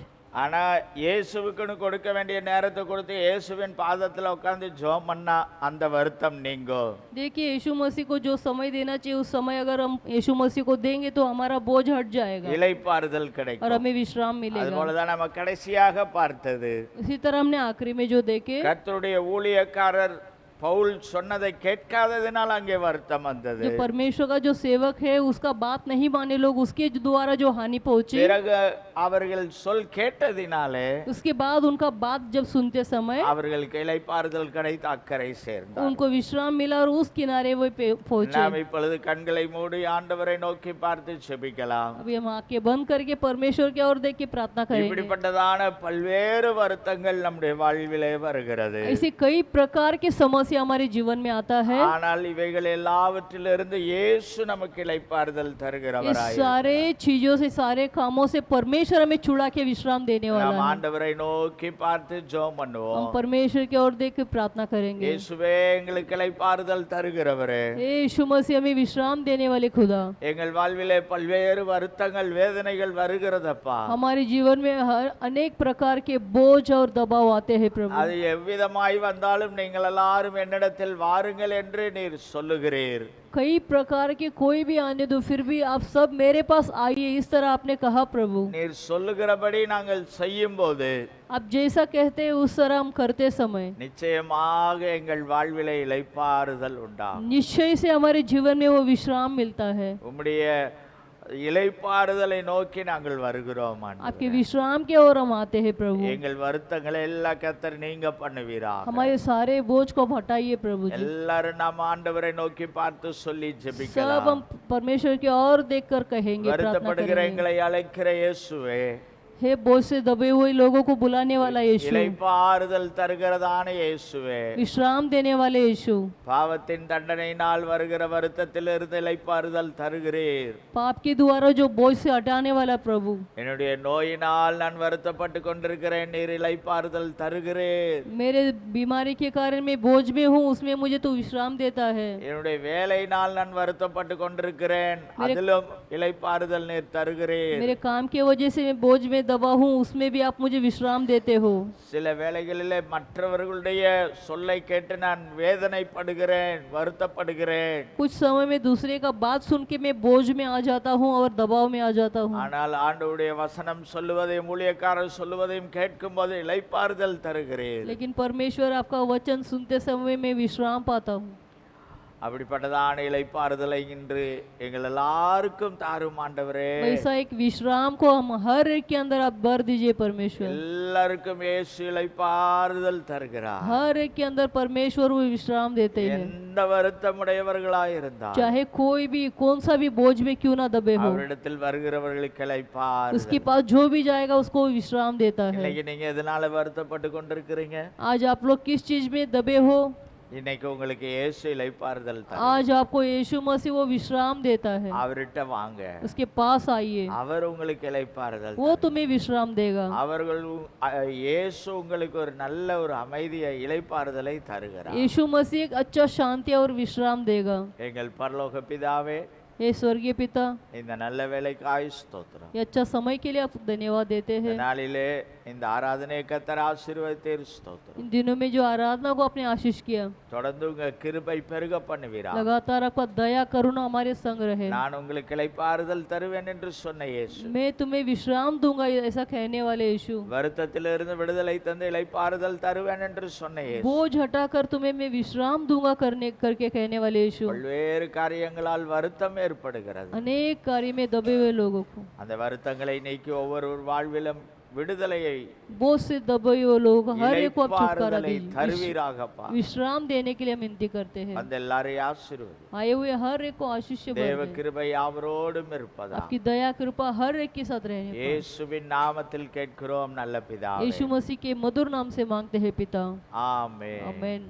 ஆனா இயேசுவுக்குன்னு கொடுக்க வேண்டிய நேரத்தை கொடுத்து இயேசுவின் பாதத்துல உட்கார்ந்து ஜெபம் பண்ணா அந்த வருத்தம் நீங்கும். देखिए यीशु मसीह को जो समय देना चाहिए उस समय अगर हम यीशु मसीह को देंगे तो हमारा बोझ हट जाएगा இளைப்பாறுதல் और கிடைக்கும். हमें विश्राम मिलेगा। அதுபோலதான் நம்ம கடைசியாக பார்த்தது, इसी तरह हमने आखिरी में जो देखे, கர்த்தருடைய ஊழியக்காரர் பவுல் சொன்னதை கேட்காததினால் அங்கே வருத்தம் வந்தது. जो परमेश्वर का जो सेवक है उसका बात नहीं माने लोग, उसके द्वारा जो हानि पहुंची, பிறகு அவர்கள் சொல் கேட்டதினாலே उसके बाद उनका बात जब सुनते समय அவர்களுக்கு இளைப்பாறுதல் கிடைத்து அக்கறை சேர்ந்தார். उनको विश्राम मिला और उस किनारे वो पहुंचे। நாம் இப்பொழுது கண்களை மூடி ஆண்டவரை நோக்கி பார்த்து ஜெபிக்கலாம். अभी हम आंखें बंद करके परमेश्वर की ओर देख के प्रार्थना करेंगे। இப்படிப்பட்டதான பல்வேறு வருத்தங்கள் நம்முடைய வாழ்விலே வருகிறது. ऐसे कई प्रकार के समस्या हमारे जीवन में आता है, ஆனால் இவைகள் எல்லாவற்றிலிருந்து இயேசு நமக்கு இளைப்பாறுதல் इस தருகிறவராய் सारे चीजों से, सारे कामों से परमेश्वर हमें छुड़ा के विश्राम देने वाला நாம் है। ஆண்டவரை நோக்கி பார்த்து ஜெபம் हम பண்ணுவோம். परमेश्वर की ओर देख के प्रार्थना करेंगे। இயேசுவே எங்களுக்கு இளைப்பாறுதல் தருகிறவரே, हे यीशु मसीह हमें विश्राम देने वाले खुदा, எங்கள் வாழ்விலே பல்வேறு வருத்தங்கள் வேதனைகள் வருகிறதப்பா. हमारे जीवन में हर अनेक प्रकार के बोझ और दबाव आते हैं प्रभु। அது எவ்விதமாய் வந்தாலும் நீங்கள் எல்லாரும் என்னிடத்தில் வாருங்கள் என்று நீர் சொல்லுகிறீர். कई प्रकार के कोई भी आने दो, फिर भी आप सब मेरे पास आइए, इस तरह आपने कहा प्रभु। நீர் சொல்லுகிறபடி நாங்கள் செய்யும்போது आप जैसा कहते हैं उस तरह हम करते समय நிச்சயமாக எங்கள் வாழ்விலே இளைப்பாறுதல் உண்டாகும். निश्चय से हमारे जीवन में वो विश्राम मिलता है। உம்முடைய இளைப்பாறுதலை நோக்கி நாங்கள் வருகிறோம் ஆண்டவரே. आपके विश्राम के ओर हम आते हैं प्रभु। எங்கள் வருத்தங்களை எல்லாம் கர்த்தர் நீங்க பண்ணுவீராக. हमारे सारे बोझ को हटाइए प्रभु जी। எல்லாரும் நாம் ஆண்டவரை நோக்கி பார்த்து சொல்லி सब ஜெபிக்கலாம். हम परमेश्वर की ओर देखकर कहेंगे, प्रार्थना வருத்தப்படுகிற करेंगे। எங்களை அழைக்கிற இயேசுவே, हे बोझ से दबे हुए लोगों को बुलाने वाला यीशु, இளைப்பாறுதல் தருகிறதான இயேசுவே, विश्राम देने वाले यीशु, பாவத்தின் தண்டனையினால் வருகிற வருத்தத்திலிருந்து இளைப்பாறுதல் தருகிறீர். पाप के द्वारा जो बोझ से हटाने वाला प्रभु, என்னுடைய நோயினால் நான் வருத்தப்பட்டு கொண்டிருக்கிறேன், நீர் இளைப்பாறுதல் தருகிறீர். मेरे बीमारी के कारण मैं बोझ में हूँ, उसमें मुझे तो विश्राम देता है। என்னுடைய வேலையினால் நான் வருத்தப்பட்டு கொண்டிருக்கிறேன், அதிலும் இளைப்பாறுதல் நீர் தருகிறீர். मेरे काम की वजह से मैं बोझ में दबा हूँ उसमें भी आप मुझे विश्राम देते हो। சில வேளைகளிலே மற்றவர்களுடைய சொல்லை கேட்டு நான் வேதனைப்படுகிறேன், வருத்தப்படுகிறேன். कुछ समय में दूसरे का बात सुन के मैं बोझ में आ जाता हूँ और दबाव में आ जाता हूँ। ஆனால் ஆண்டவருடைய வசனம் சொல்லுவதையும் ஊழியக்காரர் சொல்லுவதையும் கேட்கும்போது இளைப்பாறுதல் தருகிறேன். लेकिन परमेश्वर आपका वचन सुनते समय मैं विश्राम पाता हूँ। அப்படிப்பட்டதான இளைப்பாறுதலை இன்று எங்கள் எல்லாருக்கும் தாரும் ஆண்டவரே. वैसा एक विश्राम को हम हर एक के अंदर आप भर दीजिए परमेश्वर। எல்லாருக்கும் இயேசு இளைப்பாறுதல் தருகிறார். हर एक के अंदर परमेश्वर वो विश्राम देते हैं, எந்த வருத்தமுடையவர்களாய் இருந்தால் चाहे कोई भी कौन सा भी बोझ में क्यों ना दबे हो, அவரிடத்தில் வருகிறவர்களுக்கு இளைப்பாறுதல். उसके पास जो भी जाएगा उसको वो विश्राम देता है। இன்னைக்கு நீங்க எதனால வருத்தப்பட்டு கொண்டிருக்கிறீங்க? आज आप लोग किस चीज में दबे हो? இன்னைக்கு உங்களுக்கு இயேசு இளைப்பாறுதல் தரும். आज आपको यीशु मसीह वो विश्राम देता है, அவர்கிட்ட வாங்க, उसके पास आइए, அவர் உங்களுக்கு இளைப்பாறுதல் वो तुम्हें विश्राम देगा। அவர்கள் இயேசு உங்களுக்கு ஒரு நல்ல ஒரு அமைதியை இளைப்பாறுதலை தருகிறார். यीशु मसीह एक अच्छा शांति और विश्राम देगा। எங்கள் பரலோக பிதாவே, हे स्वर्गीय पिता, இந்த நல்ல வேலைக்காய் ஸ்தோத்திரம். ये अच्छा समय के लिए आप धन्यवाद देते இந்த हैं। நாளிலே இந்த ஆராதனை கர்த்தர் ஆசீர்வதித்தீர் ஸ்தோத்திரம். इन दिनों में जो आराधना को आपने आशीष किया, தொடர்ந்து உங்க கிருபை பெருக பண்ணுவீரா. लगातार आपका दया करुणा हमारे संग रहे। நான் உங்களுக்கு இளைப்பாறுதல் தருவேன் என்று சொன்ன இயேசு, मैं तुम्हें विश्राम दूंगा ऐसा कहने वाले यीशु, வருத்தத்திலிருந்து விடுதலை தந்து இளைப்பாறுதல் தருவேன் என்று சொன்ன இயேசு, बोझ हटाकर तुम्हें मैं विश्राम दूंगा करके कहने वाले यीशु, பல்வேறு காரியங்களால் வருத்தம் ஏற்படுகிறது. अनेक कार्य में दबे हुए लोगों को, அந்த வருத்தங்களை நீக்கி ஒவ்வொரு வாழ்விலும் விடுதலையை बोझ से दबे हुए लोग हर एक को आप छुटकारा இளைப்பாறுதலை दीजिए। தருவீராகப்பா. विश्राम देने के लिए हम विनती करते हैं। அந்த எல்லாரையும் ஆசீர்வதி. आए हुए हर एक को आशीष से भर தேவ दें। கிருபை யாவரோடும் இருப்பதா. आपकी दया कृपा हर एक के साथ रहने पाए। இயேசுவின் நாமத்தில் கேட்கிறோம் நல்ல பிதாவே. यीशु मसीह के मधुर नाम से मांगते हैं पिता, ஆமென். आमेन।